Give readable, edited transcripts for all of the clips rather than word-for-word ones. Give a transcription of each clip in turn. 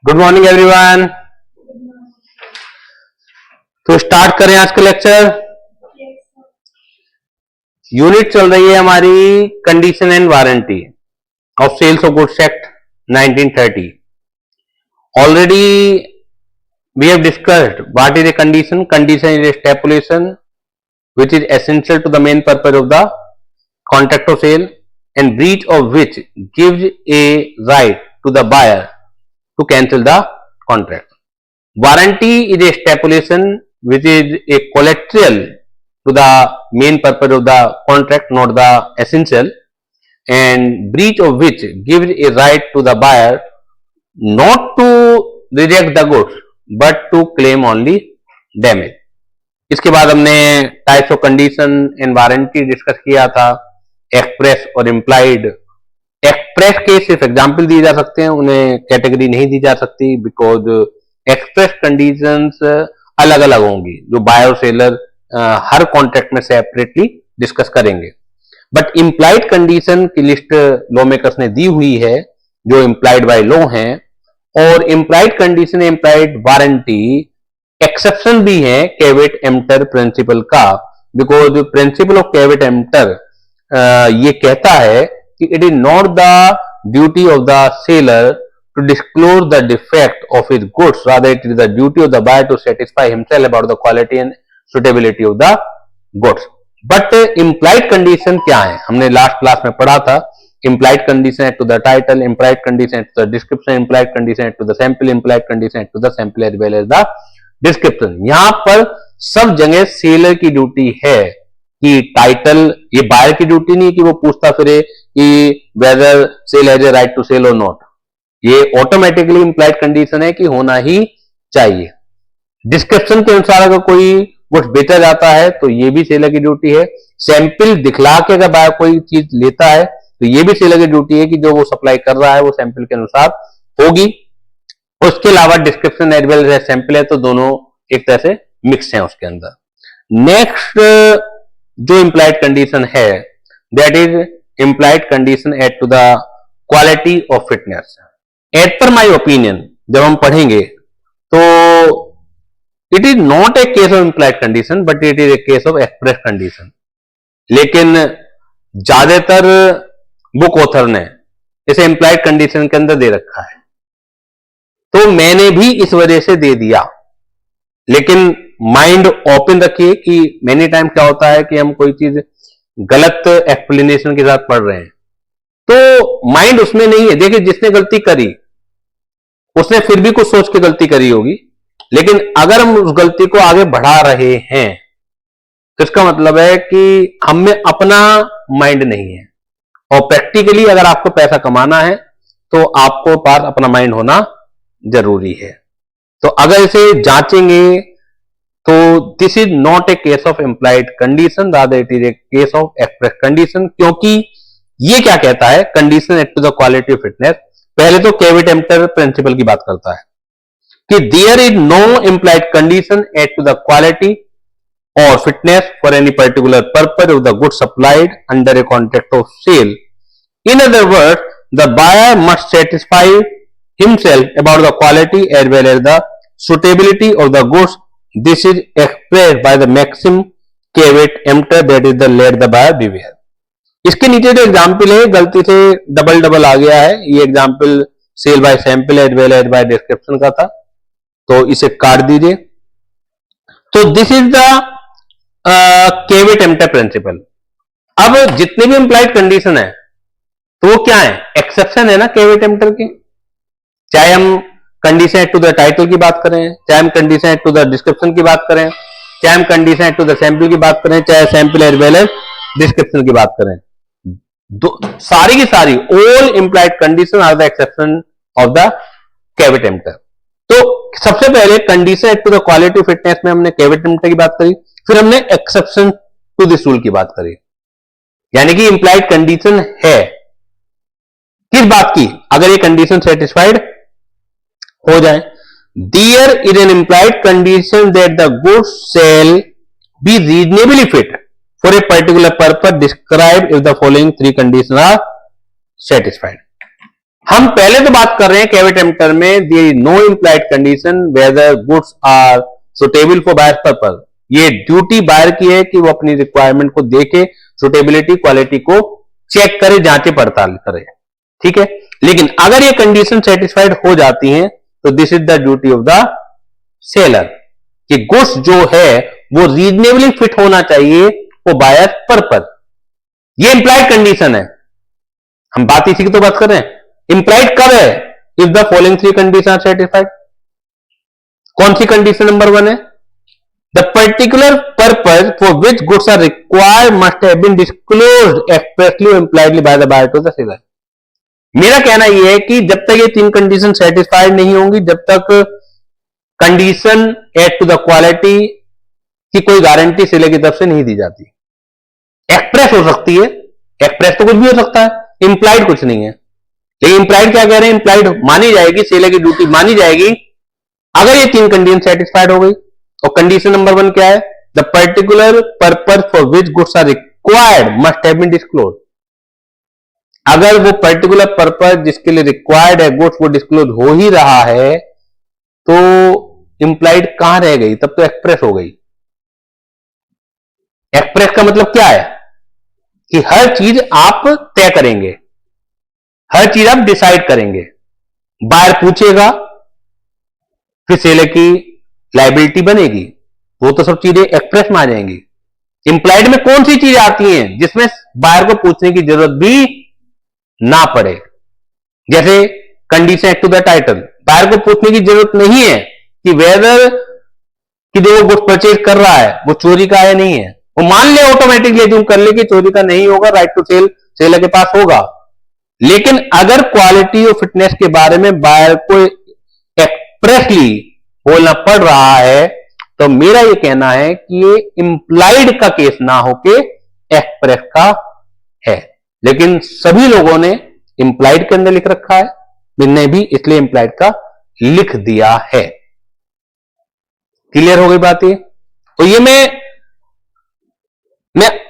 Good morning everyone. तो start करें आज का लेक्चर। यूनिट चल रही है हमारी condition and warranty of sales of goods act 1930। Already we have discussed what is a condition. Condition is a stipulation which is essential to the main purpose of the contract of sale and breach of which gives a right to the buyer to cancel the contract. Warranty is a stipulation which is a collateral to the main purpose of the contract, not the essential, and breach of which gives a right to the buyer not to reject the goods but to claim only damage. इसके बाद हमने types of condition and warranty discuss किया था, express और implied. Express के सिर्फ example दिए जा सकते हैं, उन्हें कैटेगरी नहीं दी जा सकती बिकॉज एक्सप्रेस कंडीशंस अलग अलग होंगी जो बायर और सेलर हर कॉन्ट्रैक्ट में सेपरेटली डिस्कस करेंगे। बट इम्प्लाइड कंडीशन की लिस्ट लॉ मेकर्स ने दी हुई है जो इम्प्लाइड बाय लॉ हैं, और implied condition implied warranty exception भी है कैवेट एम्प्टर प्रिंसिपल का, because principle of caveat emptor ये कहता है कि it is not the duty of the seller to disclose the defect of his goods, rather it is the duty of the buyer to satisfy himself about the quality and suitability of the goods. But implied condition क्या है, हमने last class में पढ़ा था। Implied condition to the title, implied condition to the description, implied condition to the sample, implied condition to the sample as well as the description. यहां पर सब जगह सेलर की ड्यूटी है कि टाइटल, ये बायर की ड्यूटी नहीं कि वो पूछता फिरे कि whether sale has a right to sell और नॉट। ये ऑटोमेटिकली इंप्लाइड कंडीशन है कि होना ही चाहिए। डिस्क्रिप्शन के अनुसार अगर कोई गुड्स बेचा जाता है तो ये भी सेलर की ड्यूटी है। सैंपल दिखला के अगर बायर कोई चीज लेता है तो ये भी सेलर की ड्यूटी है कि जो वो सप्लाई कर रहा है वो सैंपल के अनुसार होगी। उसके अलावा description as well as sample है तो दोनों एक तरह से मिक्स हैं उसके अंदर। नेक्स्ट जो इंप्लाइड कंडीशन है that is implied condition eight to the quality of fitness. As per my opinion जब हम पढ़ेंगे तो it is not a case of implied condition but it is a case of express condition. लेकिन ज्यादातर book author ने इसे implied condition के अंदर दे रखा है, तो मैंने भी इस वजह से दे दिया। लेकिन माइंड ओपन रखिए कि मेनी टाइम क्या होता है कि हम कोई चीज गलत एक्सप्लेनेशन के साथ पढ़ रहे हैं तो माइंड उसमें नहीं है। देखिए जिसने गलती करी उसने फिर भी कुछ सोच के गलती करी होगी, लेकिन अगर हम उस गलती को आगे बढ़ा रहे हैं तो इसका मतलब है कि हम में अपना माइंड नहीं है। और प्रैक्टिकली अगर आपको पैसा कमाना है तो आपको पास अपना माइंड होना जरूरी है। तो अगर इसे जांचेंगे तो this is not a case of implied condition, rather it is a case of express condition. क्योंकि ये क्या कहता है, condition eight to the quality of fitness. पहले तो कैवेट एम्प्टर प्रिंसिपल की बात करता है कि there is no implied condition eight to the quality और fitness for any particular purpose of the good supplied under a contract of sale. In other word the buyer must satisfy himself about the quality as well as the suitability of the goods. This is expressed by the maxim caveat emptor that is the let the buyer beware. इसके नीचे जो example है गलती से double आ गया है, ये example sale by sample as well as by description का था, तो इसे काट दीजिए। तो this is the caveat emptor principle. अब जितने भी इंप्लाइड कंडीशन है तो वो क्या है, एक्सेप्शन है ना caveat emptor की। चाहे हम condition eight to the title की बात करें, चाहे हम condition eight to the description की बात करें, चाहे हम condition eight to the sample की बात करें, चाहे sample as well as description की बात करें, सारी की सारी all implied condition are the exception of the caveat emptor. तो सबसे पहले condition eight to the quality of fitness में हमने कैवेट एम्प्टर की बात करी, फिर हमने एक्सेप्शन टू दिस रूल की बात करी। यानी कि इंप्लाइड कंडीशन है किस बात की, अगर ये कंडीशन सेटिस्फाइड हो जाए। There is an implied condition that the goods shall be reasonably fit for a particular purpose describe if the following three condition are satisfied. हम पहले तो बात कर रहे हैं कैविटेम्टर में there is no implied condition whether goods are suitable for buyer purpose. ये duty buyer की है कि वो अपनी रिक्वायरमेंट को देखे, सुटेबिलिटी क्वालिटी को चेक करे, जांचे पड़ताल करे, ठीक है। लेकिन अगर ये कंडीशन सेटिस्फाइड हो जाती हैं तो this is the duty of the seller कि गुड्स जो है वो रीजनेबली फिट होना चाहिए फॉर बायर पर्पज। ये इंप्लाइड कंडीशन है, हम बात इसी की तो बात कर रहे हैं। इंप्लाइड कब है? If the following three condition are satisfied. कौन सी कंडीशन नंबर 1 है? The particular purpose for which goods are required must have been disclosed expressly और impliedly by the buyer to the seller. मेरा कहना यह है कि जब तक ये 3 कंडीशन सेटिस्फाइड नहीं होंगी, जब तक condition add to the quality की कोई गारंटी सेलर की तरफ से नहीं दी जाती। एक्सप्रेस हो सकती है, एक्सप्रेस तो कुछ भी हो सकता है, इंप्लाइड कुछ नहीं है। लेकिन इंप्लाइड क्या कह रहे हैं? इंप्लाइड मानी जाएगी, सेलर की ड्यूटी मानी जाएगी अगर ये 3 कंडीशन सेटिस्फाइड हो गई। और कंडीशन नंबर 1 क्या है? The particular purpose for which goods are required must have been disclose. अगर वो पर्टिकुलर पर्पज जिसके लिए रिक्वायर्ड है गुड्स वो डिस्क्लोज हो ही रहा है तो इंप्लाइड कहां रह गई? तब तो एक्सप्रेस हो गई। एक्सप्रेस का मतलब क्या है कि हर चीज आप तय करेंगे, हर चीज आप डिसाइड करेंगे। बायर पूछेगा, फिर सेलर की लायबिलिटी बनेगी, वो तो सब चीजें एक्सप्रेस में आ जाएंगी। इंप्लाइड में कौन सी चीज आती हैं जिसमें बायर को पूछने की जरूरत भी ना पड़े? जैसे condition act to the title, buyer को पूछने की जरूरत नहीं है कि वेदर कि जो वो गुड्स परचेज कर रहा है वो चोरी का है नहीं है, वो मान ले ऑटोमेटिकली एज्यूम कर ले कि चोरी का नहीं होगा, राइट टू सेल सेलर के पास होगा। लेकिन अगर क्वालिटी और फिटनेस के बारे में बायर को एक्सप्रेसली बोलना पड़ रहा है तो मेरा यह कहना है कि ये इंप्लाइड का केस ना होके एक्सप्रेस का है। लेकिन सभी लोगों ने इंप्लाइड के अंदर लिख रखा है, मैंने भी इसलिए इंप्लाइड का लिख दिया है। क्लियर हो गई बात ये? तो ये मैं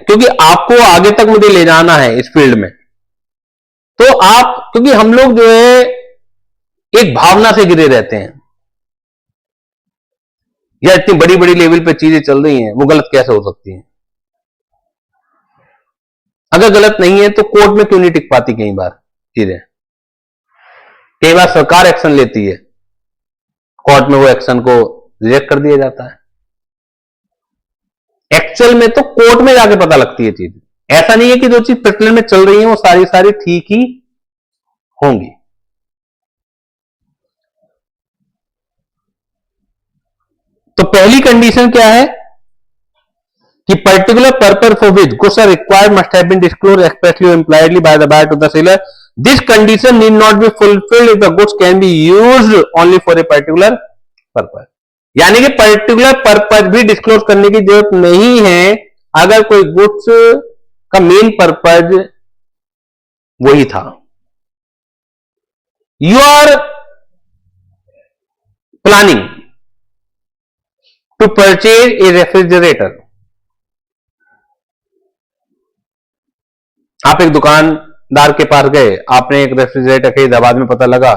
क्योंकि आपको आगे तक मुझे ले जाना है इस फील्ड में, तो आप, क्योंकि हम लोग जो है एक भावना से गिरे रहते हैं या इतनी बड़ी बड़ी लेवल पे चीजें चल रही हैं वो गलत कैसे हो सकती हैं? अगर गलत नहीं है तो कोर्ट में क्यों नहीं टिक पाती? कई बार चीजें, कई बार सरकार एक्शन लेती है, कोर्ट में वो एक्शन को रिजेक्ट कर दिया जाता है। एक्चुअल में तो कोर्ट में जाके पता लगती है चीज। ऐसा नहीं है कि जो चीज प्रचलन में चल रही है वो सारी सारी ठीक ही होंगी। तो पहली कंडीशन क्या है कि particular purpose for which goods are required must have been disclosed expressly और impliedly by the buyer to the seller. This condition need not be fulfilled if the goods can be used only for a particular purpose. यानी कि particular purpose भी disclose करने की जरूरत नहीं है अगर कोई गुड्स का मेन पर्पज वही था। You are planning to purchase a refrigerator. आप एक दुकानदार के पास गए, आपने एक रेफ्रिजरेटर खरीदा, बाद में पता लगा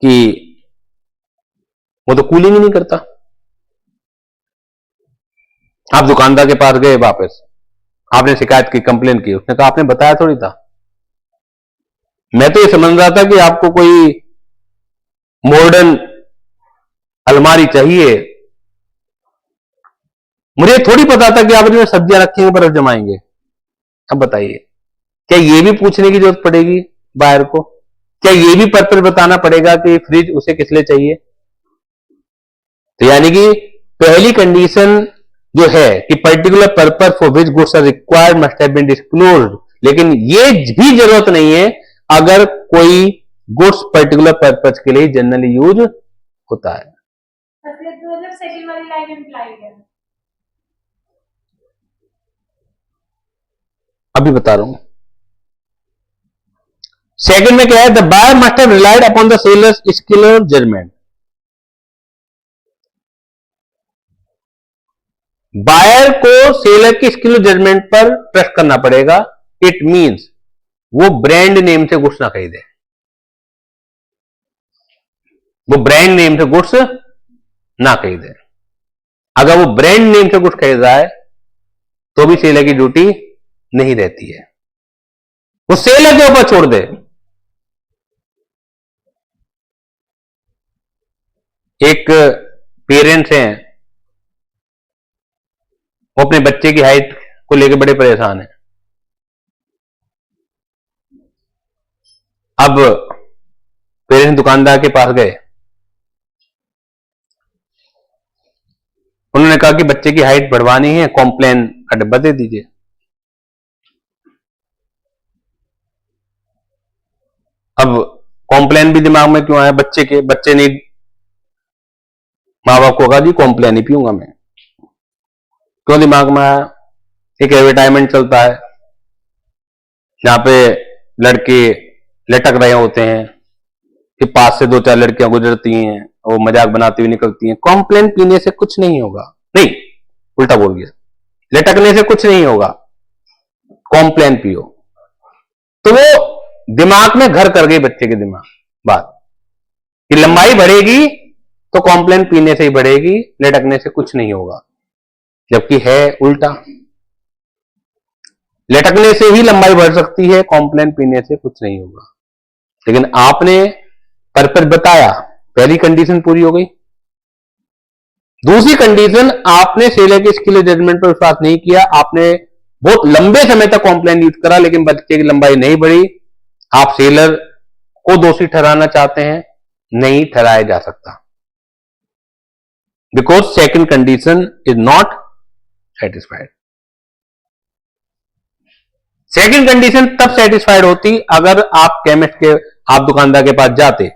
कि वो तो कूलिंग ही नहीं करता। आप दुकानदार के पास गए वापस, आपने शिकायत की, कंप्लेन की, उसने कहा आपने बताया थोड़ी था, मैं तो ये समझ रहा था कि आपको कोई मॉडर्न अलमारी चाहिए, मुझे थोड़ी पता था कि आप इसमें सब्जियां रखेंगे, बर्फ जमाएंगे। अब बताइए, क्या ये भी पूछने की जरूरत पड़ेगी बायर को? क्या ये भी पर्पज बताना पड़ेगा कि फ्रिज उसे किस लिए चाहिए? तो यानी कि पहली कंडीशन जो है कि particular purpose for which goods are required must have been disclosed, लेकिन ये भी जरूरत नहीं है अगर कोई गुड्स पर्टिकुलर पर्पज के लिए जनरली यूज होता है। मतलब सेकंड वाली लाइन इंप्लाइड है। अभी बता रहा हूं। सेकंड में क्या है? The buyer must have relied upon the seller's skill और जजमेंट। बायर को सेलर की स्किल और जजमेंट पर ट्रस्ट करना पड़ेगा। इट मींस वो ब्रांड नेम से गुड्स ना खरीदे, वो ब्रांड नेम से गुड्स ना खरीदे। अगर वो ब्रांड नेम से गुड्स खरीद रहा है तो भी सेलर की ड्यूटी नहीं रहती है, वो सेलर के ऊपर छोड़ दे। एक पेरेंट्स हैं, वो अपने बच्चे की हाइट को लेकर बड़े परेशान हैं। अब पेरेंट्स दुकानदार के पास गए, उन्होंने कहा कि बच्चे की हाइट बढ़वानी है, कॉम्प्लेन का डब्बा दे दीजिए। अब कॉम्प्लेन भी दिमाग में क्यों आया बच्चे के? बच्चे ने माँ बाप को कहा जी कॉम्प्लेन ही पीऊंगा मैं। क्यों दिमाग में आया? एक एडवर्टाइजमेंट चलता है जहां पे लड़के लटक रहे होते हैं कि पास से 2-4 लड़कियां गुजरती हैं, वो मजाक बनाती हुई निकलती हैं। कॉम्प्लेन पीने से कुछ नहीं होगा, नहीं उल्टा बोल गया, लटकने से कुछ नहीं होगा, कॉम्प्लेन पियो। तो वो दिमाग में घर कर गई बच्चे के दिमाग बात कि लंबाई बढ़ेगी तो कॉम्प्लेन पीने से ही बढ़ेगी, लटकने से कुछ नहीं होगा। जबकि है उल्टा, लटकने से ही लंबाई बढ़ सकती है, कॉम्प्लेन पीने से कुछ नहीं होगा। लेकिन आपने पर्पस बताया, पहली कंडीशन पूरी हो गई। दूसरी कंडीशन, आपने सेलर के स्किल जजमेंट पर विश्वास नहीं किया, आपने बहुत लंबे समय तक कॉम्प्लेन यूज करा लेकिन बच्चे की लंबाई नहीं बढ़ी। आप सेलर को दोषी ठहराना चाहते हैं, नहीं ठहराया जा सकता, because second condition is not satisfied. Second condition तब सेटिस्फाइड होती अगर आप केमिस्ट के, आप दुकानदार के पास जाते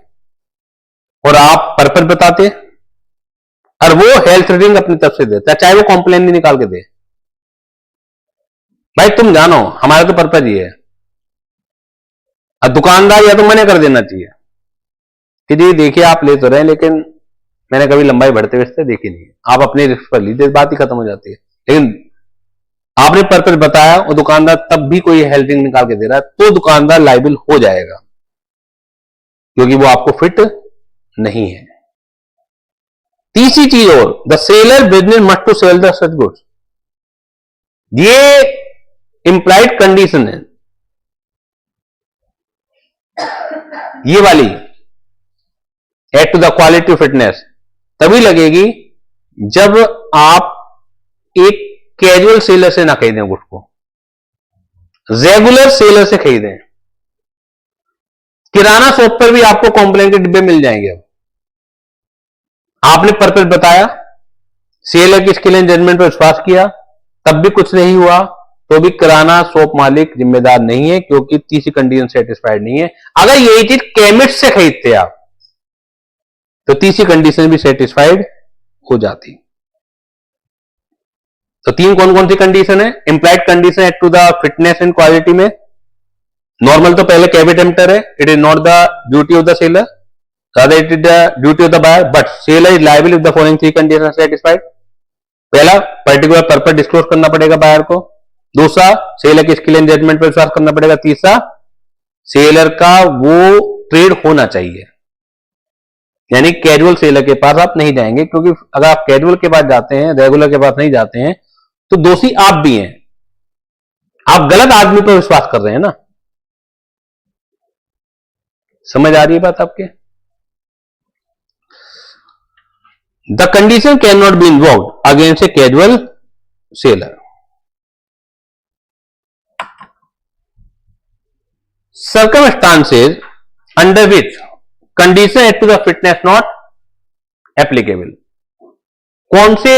और आप पर्पस बताते और वो हेल्थ रीडिंग अपनी तरफ से देता, चाहे वो कॉम्प्लेन भी निकाल के दे। भाई तुम जानो हमारा तो पर्पस ही है। अब दुकानदार या तो मना कर देना चाहिए कि जी देखिए आप ले तो रहे हैं लेकिन मैंने कभी लंबाई बढ़ते हुए देखी नहीं, आप अपने रिस्क पर लीजिए, बात ही खत्म हो जाती है। लेकिन आपने पर्पस बताया और दुकानदार तब भी कोई हेल्थ रीडिंग निकाल के दे रहा है तो दुकानदार लायबल हो जाएगा, क्योंकि वो आपको फिट नहीं है। तीसरी चीज और, the seller business must to sell the such goods, ये इंप्लाइड कंडीशन है, ये वाली at to the quality fitness तभी लगेगी जब आप एक कैजुअल सेलर से ना खरीदें गुड्स को, रेगुलर सेलर से खरीदें। किराना शॉप पर भी आपको कॉम्प्लेन के डिब्बे मिल जाएंगे। अब आपने पर्पस बताया, सेलर की स्किल एंड जजमेंट पर विश्वास किया, तब भी कुछ नहीं हुआ, तो भी किराना शॉप मालिक जिम्मेदार नहीं है, क्योंकि तीसरी कंडीशन सेटिस्फाइड नहीं है। अगर यही चीज केमिस्ट से खरीदते आप तो तीसरी कंडीशन भी सेटिस्फाइड हो जाती। तो तीन कौन कौन सी कंडीशन है? Implied condition add to the fitness and quality में नॉर्मल तो पहले कैविट एम्प्टर है, it is not the duty of the seller, rather it is the duty of the buyer, but seller is liable if the following three conditions are satisfied. पहला, particular purpose disclose करना पड़ेगा buyer को। दूसरा, seller की skill and judgement पर विश्वास करना पड़ेगा। तीसरा, सेलर का वो ट्रेड होना चाहिए, यानी कैजुअल सेलर के पास आप नहीं जाएंगे, क्योंकि अगर आप कैजुअल के पास जाते हैं, रेगुलर के पास नहीं जाते हैं, तो दोषी आप भी हैं, आप गलत आदमी पर विश्वास कर रहे हैं ना। समझ आ रही है बात आपके? The condition cannot be invoked against a casual seller. Circumstances under which condition add to the fitness not applicable. कौन से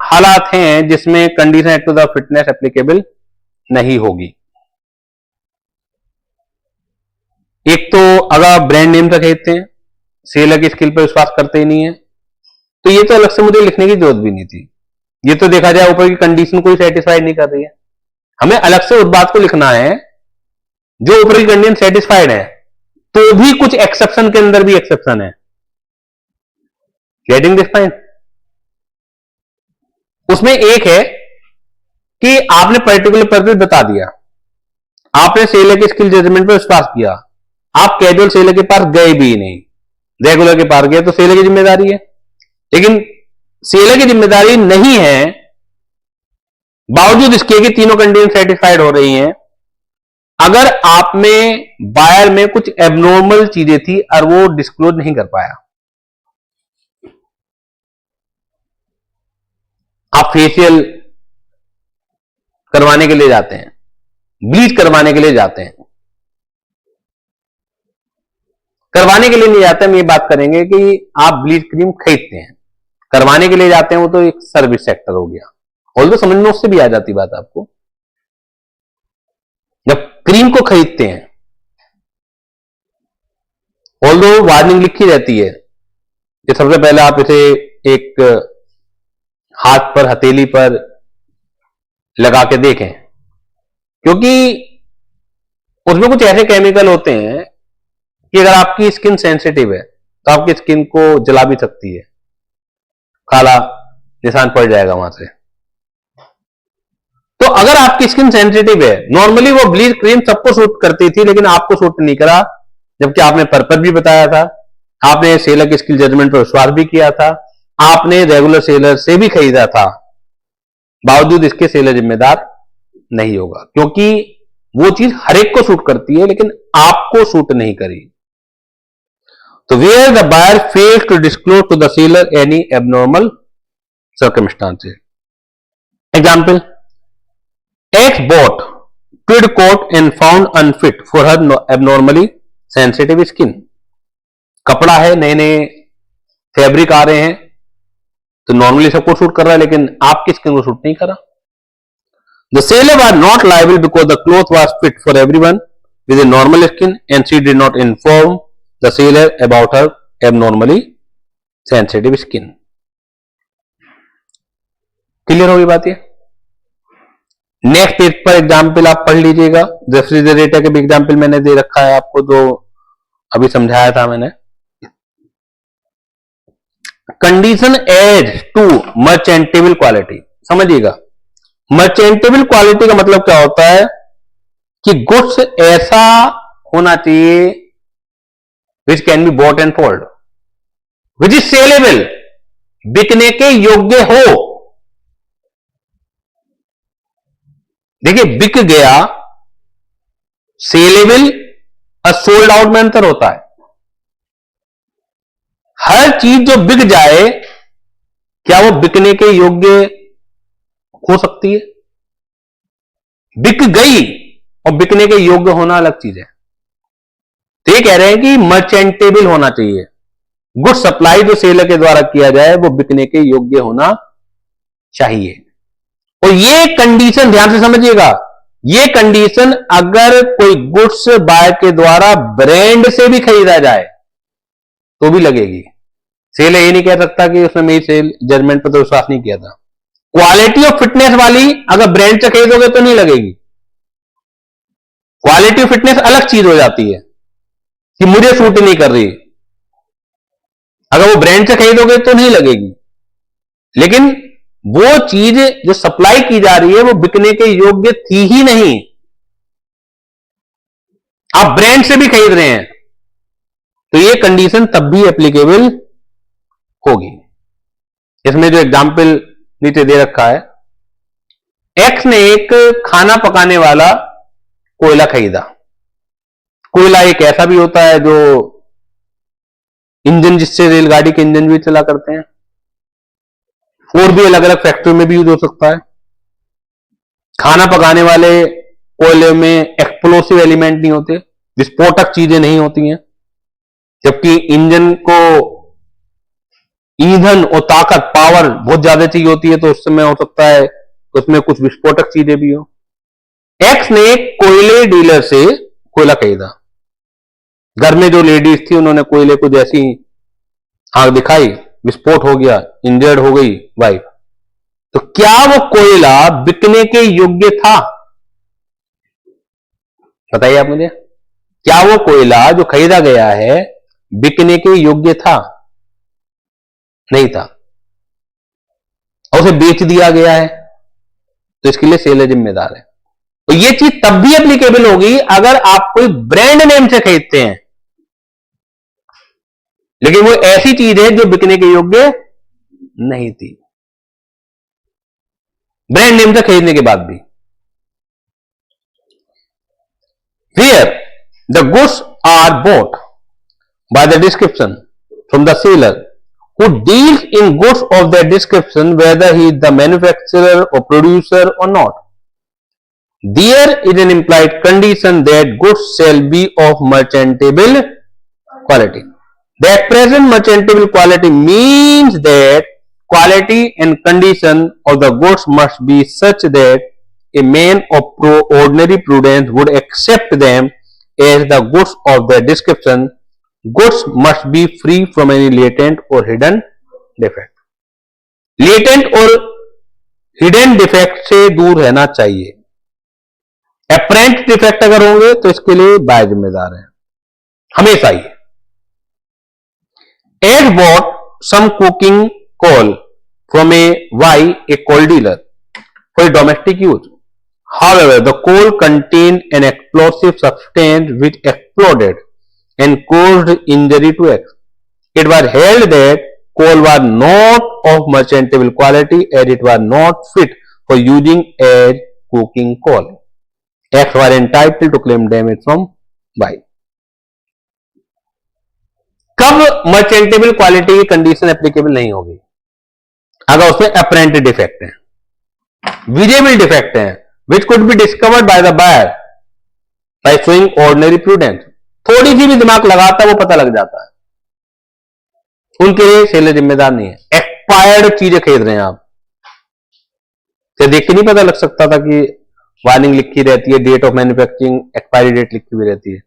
हालात हैं जिसमें condition add to the fitness applicable नहीं होगी? एक तो अगर आप ब्रांड नेम तक खरीदते हैं, सेलर की स्किल पर विश्वास करते ही नहीं है, तो ये तो अलग से मुझे लिखने की जरूरत भी नहीं थी। ये तो देखा जाए ऊपर की कंडीशन कोई सेटिस्फाइड नहीं कर रही है, हमें अलग से उस बात को लिखना है जो ऊपर की कंडीशन सेटिस्फाइड है, तो भी कुछ एक्सेप्शन के अंदर भी एक्सेप्शन है। Getting this point? उसमें एक है कि आपने पर्टिकुलर पर्पस बता दिया, आपने सेलर के स्किल जजमेंट पर विश्वास किया, आप कैजुअल सेलर के पास गए भी नहीं, रेगुलर के पास गए, तो सेलर की जिम्मेदारी है। लेकिन सेलर की जिम्मेदारी नहीं है, बावजूद इसके कि तीनों कंडीशन सेटिस्फाइड हो रही हैं, अगर आप में बायर में कुछ एबनॉर्मल चीजें थी और वो डिस्क्लोज नहीं कर पाया। आप फेशियल करवाने के लिए जाते हैं, ब्लीच करवाने के लिए जाते हैं, करवाने के लिए नहीं जाते, हम ये बात करेंगे कि आप ब्लीच क्रीम खरीदते हैं, करवाने के लिए जाते हैं, वो तो एक सर्विस सेक्टर हो गया। ऑल्दो समझ में उससे भी आ जाती बात आपको। जब क्रीम को खरीदते हैं, ऑल्दो वार्निंग लिखी रहती है कि सबसे पहले आप इसे एक हाथ पर, हथेली पर लगा के देखें, क्योंकि उसमें कुछ ऐसे केमिकल होते हैं कि अगर आपकी स्किन सेंसिटिव है तो आपकी स्किन को जला भी सकती है, काला निशान पड़ जाएगा वहां से। तो अगर आपकी स्किन सेंसिटिव है, नॉर्मली वो ब्लीच क्रीम सबको सूट करती थी, लेकिन आपको सूट नहीं करा, जबकि आपने पर्पज भी बताया था, आपने सेलर के स्किल जजमेंट पर विश्वास भी किया था, आपने रेगुलर सेलर से भी खरीदा था, बावजूद इसके सेलर जिम्मेदार नहीं होगा, क्योंकि वो चीज हर एक को सूट करती है, लेकिन आपको सूट नहीं करी। तो where the buyer fails to disclose to the seller any abnormal circumstances. Example, X bought tweed coat and found unfit for her abnormally sensitive skin. कपड़ा है, नए नए फैब्रिक आ रहे हैं, तो नॉर्मली सबको सूट कर रहा है, लेकिन आपकी स्किन को सूट नहीं करा। The seller was not liable because the cloth was fit for everyone with a normal skin and she did not inform the seller about her abnormally sensitive skin. Clear होगी बात ये? Next page पर example आप पढ़ लीजिएगा। Refrigerator के भी example मैंने दे रखा है आपको, जो अभी समझाया था मैंने। कंडीशन एज टू मर्चेंटेबल क्वालिटी, समझिएगा। मर्चेंटेबल क्वालिटी का मतलब क्या होता है कि गुड्स ऐसा होना चाहिए which can be bought and sold, which is saleable, बिकने के योग्य हो। देखिए, बिक गया, सेलेबल और सोल्ड आउट में अंतर होता है। हर चीज जो बिक जाए, क्या वो बिकने के योग्य हो सकती है? बिक गई और बिकने के योग्य होना अलग चीज है। तो ये कह रहे हैं कि मर्चेंटेबल होना चाहिए, गुड सप्लाई जो सेलर के द्वारा किया जाए वो बिकने के योग्य होना चाहिए। और ये कंडीशन ध्यान से समझिएगा, ये कंडीशन अगर कोई गुड्स बायर के द्वारा ब्रांड से भी खरीदा जाए तो भी लगेगी। सेलर ये नहीं कह सकता कि उसने मेरी सेल जजमेंट पर तो विश्वास नहीं किया था। क्वालिटी और फिटनेस वाली अगर ब्रांड से खरीदोगे तो नहीं लगेगी। क्वालिटी और फिटनेस अलग चीज हो जाती है कि मुझे सूट नहीं कर रही, अगर वो ब्रांड से खरीदोगे तो नहीं लगेगी। लेकिन वो चीज जो सप्लाई की जा रही है वो बिकने के योग्य थी ही नहीं, आप ब्रांड से भी खरीद रहे हैं, तो ये कंडीशन तब भी एप्लीकेबल होगी। इसमें जो एग्जाम्पल नीचे दे रखा है, एक्स ने एक खाना पकाने वाला कोयला खरीदा। कोयला एक ऐसा भी होता है जो इंजन, जिससे रेलगाड़ी के इंजन भी चला करते हैं, और भी अलग अलग फैक्ट्री में भी यूज हो सकता है। खाना पकाने वाले कोयले में एक्सप्लोसिव एलिमेंट नहीं होते, विस्फोटक चीजें नहीं होती हैं, जबकि इंजन को ईंधन और ताकत, पावर बहुत ज्यादा चाहिए होती है, तो उस समय हो सकता है उसमें कुछ विस्फोटक चीजें भी हो। एक्स ने कोयले डीलर से कोयला खरीदा। घर में जो लेडीज थी उन्होंने कोयले को जैसी आग दिखाई, विस्फोट हो गया, इंजर्ड हो गई वाइफ। तो क्या वो कोयला बिकने के योग्य था? बताइए आप मुझे, क्या वो कोयला जो खरीदा गया है बिकने के योग्य था? नहीं था, और उसे बेच दिया गया है, तो इसके लिए सेलर जिम्मेदार है। तो ये चीज तब भी एप्लीकेबल होगी अगर आप कोई ब्रांड नेम से खरीदते हैं, लेकिन वो ऐसी चीज है जो बिकने के योग्य नहीं थी ब्रांड नेम से खरीदने के बाद भी। Where the goods are bought by the description from the seller who deals in goods of their description, whether he is the manufacturer or producer or not. There is an implied condition that goods shall be of merchantable quality. The present merchantable quality means that quality and condition of the goods must be such that a man of ordinary prudence would accept them as the goods of their description. Goods must be free from any latent or hidden defect. Latent और hidden defect से दूर रहना चाहिए। Apparent defect अगर होंगे तो इसके लिए बाय जिम्मेदार है हमेशा ही। As bought some cooking coal from a coal dealer for domestic use. However, the coal contained an explosive substance which exploded and caused injury to X. It was held that coal was not of merchantable quality as it was not fit for using as cooking coal. X was entitled to claim damage from Y. कब मर्चेंटेबल quality की condition applicable नहीं होगी? अगर उसमें apparent defect है, visible defect है, which could be discovered by the buyer by showing ordinary prudence. थोड़ी सी भी दिमाग लगाता वो पता लग जाता है, उनके लिए सेलर जिम्मेदार नहीं है। एक्सपायर्ड चीजें खरीद रहे हैं आप, क्या देख के नहीं पता लग सकता था कि वार्निंग लिखी रहती है, date of manufacturing expiry date लिखी हुई रहती है,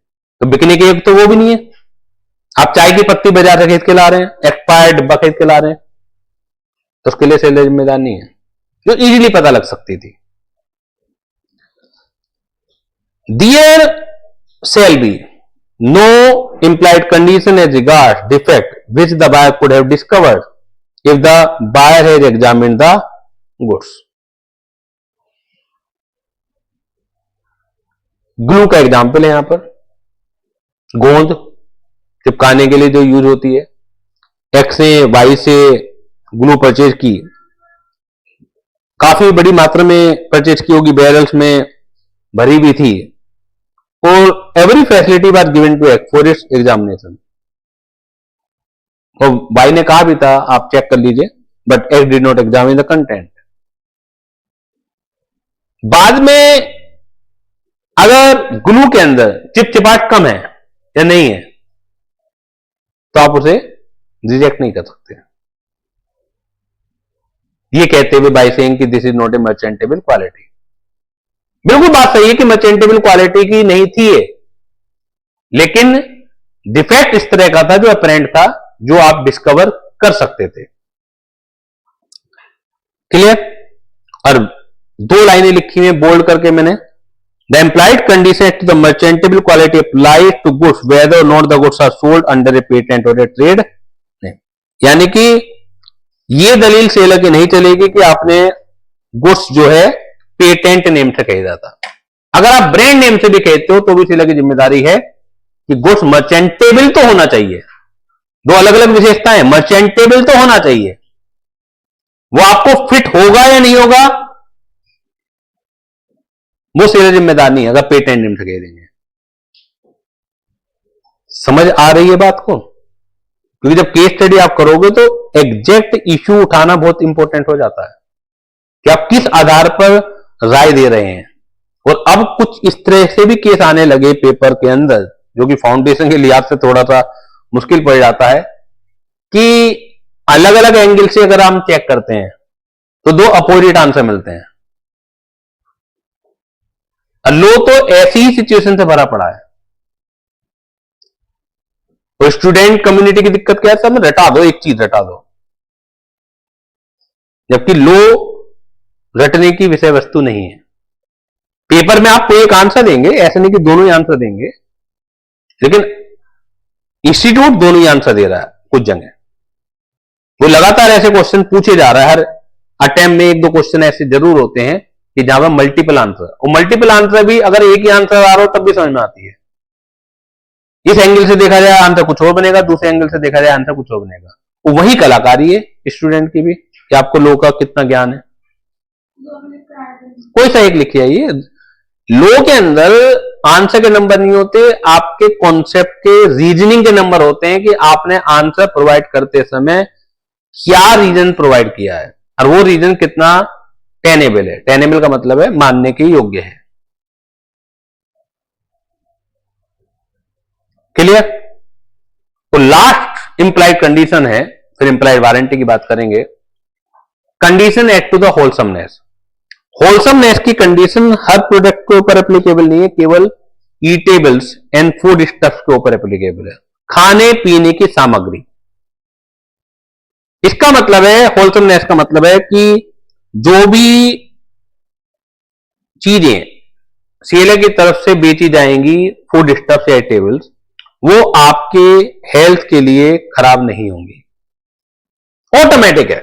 तो बिकने के तो वो भी नहीं है। आप चाय की पत्ती बाजार से खरीद के ला रहे हैं, एक्सपायर्ड डब्बा खरीद के ला रहे हैं, तो उसके लिए सेलर जिम्मेदार नहीं है, जो इजीली पता लग सकती थी। There shall be no implied condition as regards defect which the buyer could have discovered if the buyer has examined the goods. Glue का एग्जाम्पल है यहां पर, गोंद चिपकाने के लिए जो यूज होती है। एक्स ने वाई से ग्लू परचेज की, काफी बड़ी मात्रा में परचेज की होगी, बैरल्स में भरी भी थी, और every facility was given to X for its examination. और वाई ने कहा भी था आप चेक कर लीजिए, but X did not examine the content. बाद में अगर ग्लू के अंदर चिपचिपाहट कम है या नहीं है तो आप उसे रिजेक्ट नहीं कर सकते, ये कहते हुए बाय सेइंग कि this is not a merchantable quality. बिल्कुल बात सही है कि मर्चेंटेबल क्वालिटी की नहीं थी ये, लेकिन डिफेक्ट इस तरह का था जो अपरेंट था, जो आप डिस्कवर कर सकते थे। क्लियर? और दो लाइनें लिखी हुई बोल्ड करके मैंने, the implied condition to the merchantable quality applies to goods whether और not the goods are sold under a patent और ए ट्रेड। यानी कि ये दलील सेलर की नहीं चलेगी कि आपने गुड्स जो है पेटेंट नेम से खरीदा था। अगर आप ब्रांड नेम से भी खरीदते हो तो भी सेलर की जिम्मेदारी है कि गुड्स मर्चेंटेबल तो होना चाहिए। दो अलग अलग विशेषताएं, मर्चेंटेबल तो होना चाहिए, वो आपको फिट होगा या नहीं होगा वो सेलर जिम्मेदार नहीं है अगर पेटेंट नेम से खरीदेंगे। समझ आ रही है बात को? क्योंकि जब केस स्टडी आप करोगे तो एग्जैक्ट इश्यू उठाना बहुत इंपॉर्टेंट हो जाता है कि आप किस आधार पर राय दे रहे हैं। और अब कुछ इस तरह से भी केस आने लगे पेपर के अंदर, जो कि फाउंडेशन के लिहाज से थोड़ा सा मुश्किल पड़ जाता है, कि अलग अलग एंगल से अगर हम चेक करते हैं तो दो अपोजिट आंसर मिलते हैं। लो तो ऐसी ही सिचुएशन से भरा पड़ा है। तो स्टूडेंट कम्युनिटी की दिक्कत क्या है, सब रटा दो, एक चीज रटा दो, जबकि लो रटने की विषय वस्तु नहीं है। पेपर में आपको एक आंसर देंगे, ऐसे नहीं कि दोनों ही आंसर देंगे, लेकिन इंस्टीट्यूट दोनों ही आंसर दे रहा है। कुछ जगह वो लगातार ऐसे क्वेश्चन पूछे जा रहा है, हर अटेम्प्ट में एक दो क्वेश्चन ऐसे जरूर होते हैं कि जहां पर मल्टीपल आंसर, और मल्टीपल आंसर भी अगर एक ही आंसर आ रहा हो तब भी समझ में आती है। इस एंगल से देखा जाए आंसर कुछ और बनेगा, दूसरे एंगल से देखा जाए आंसर कुछ और बनेगा। तो वही कलाकारी है स्टूडेंट की भी, कि आपको लॉ का कितना ज्ञान है। कोई सा एक लिखिए, ये लॉ के अंदर आंसर के नंबर नहीं होते, आपके कॉन्सेप्ट के रीजनिंग के नंबर होते हैं कि आपने आंसर प्रोवाइड करते समय क्या रीजन प्रोवाइड किया है, और वो रीजन कितना टेनेबल है। टेनेबल का मतलब है मानने के योग्य है। क्लियर? तो लास्ट इंप्लाइड कंडीशन है, फिर इंप्लाइड वारंटी की बात करेंगे। Condition eight to the wholesomeness. Wholesomeness की कंडीशन हर प्रोडक्ट के ऊपर एप्लीकेबल नहीं है, केवल ईटेबल्स एंड फूड स्टफ्स के ऊपर एप्लीकेबल है, खाने पीने की सामग्री। इसका मतलब है, होलसमनेस का मतलब है कि जो भी चीजें सीएलए की तरफ से बेची जाएंगी, फूड स्टफ्स या टेबल्स, वो आपके हेल्थ के लिए खराब नहीं होंगी। ऑटोमेटिक है।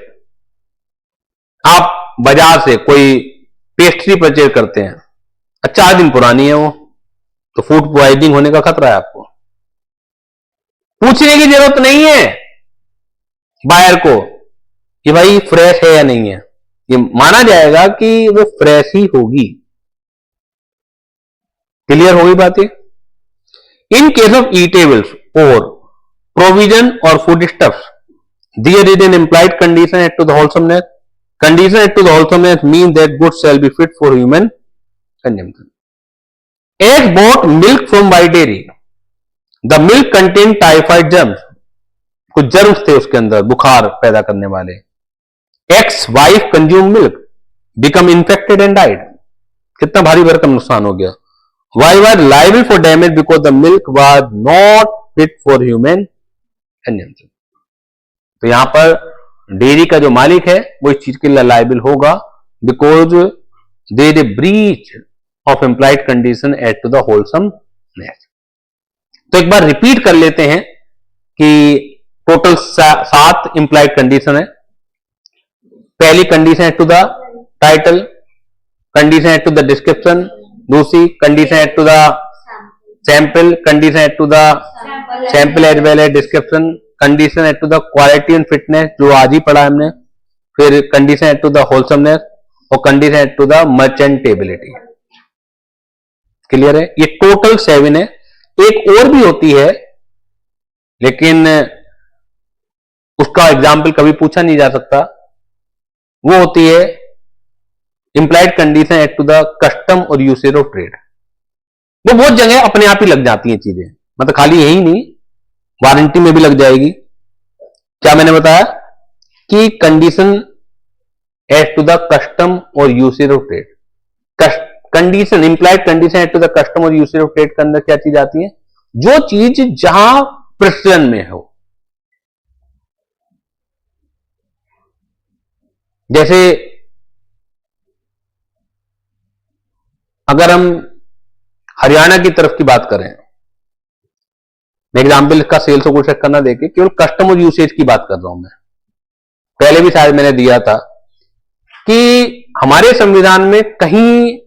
आप बाजार से कोई पेस्ट्री परचेज करते हैं, 4 दिन पुरानी है वो, तो फूड पॉइजनिंग होने का खतरा है आपको। पूछने की जरूरत नहीं है बायर को कि भाई फ्रेश है या नहीं है, ये माना जाएगा कि वो फ्रेश ही होगी। क्लियर होगी बात ये? इन केस ऑफ ईटेबल्स और प्रोविजन और food stuffs, there is an implied condition eight to the wholesomeness. Condition at to the wholesomeness means that goods shall be fit for human consumption. As bought milk from Y dairy, the milk contained typhoid germs. कुछ germs थे उसके अंदर बुखार पैदा करने वाले। Ex wife consumed milk, become infected and died. कितना भारी भरकम नुकसान हो गया। Why were liable for damage because the milk was not fit for human consumption. तो यहां पर डेयरी का जो मालिक है वो इस चीज के लिए लायबल होगा, because they is a breach of implied condition eight to the wholesomeness. तो एक बार रिपीट कर लेते हैं कि टोटल 7 इंप्लाइड कंडीशन है। पहली condition eight to the title, condition eight to the description, दूसरी condition eight to the sample, condition eight to the sample as well as description, condition eight to the quality and fitness जो आज ही पढ़ा हमने, फिर condition eight to the wholesomeness और condition eight to the merchantability. Clear है? ये total 7 है। एक और भी होती है लेकिन उसका एग्जाम्पल कभी पूछा नहीं जा सकता, वो होती है implied condition eight to the custom और यूसेज ऑफ ट्रेड। वो बहुत जगह अपने आप ही लग जाती हैं चीजें, मतलब खाली यही नहीं, वारंटी में भी लग जाएगी। क्या मैंने बताया कि condition eight to the custom और usage of trade. Condition, implied condition eight to the custom और यूसेज ऑफ ट्रेड के अंदर क्या चीज आती है? जो चीज जहां प्रचलन में हो। जैसे अगर हम हरियाणा की तरफ की बात करें, एग्जाम्पल इसका सेल्स और गुड्स चेक करना देके केवल कस्टम और यूसेज की बात कर रहा हूं मैं। पहले भी शायद मैंने दिया था कि हमारे संविधान में कहीं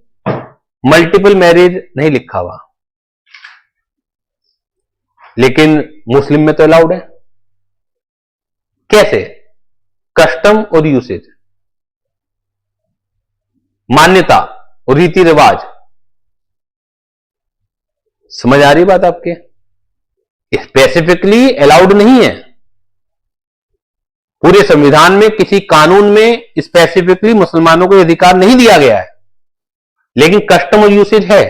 मल्टीपल मैरिज नहीं लिखा हुआ, लेकिन मुस्लिम में तो अलाउड है। कैसे? कस्टम और यूसेज, मान्यता और रीति रिवाज। समझ आ रही बात आपके? स्पेसिफिकली अलाउड नहीं है पूरे संविधान में, किसी कानून में स्पेसिफिकली मुसलमानों को अधिकार नहीं दिया गया है, लेकिन कस्टम और यूसेज है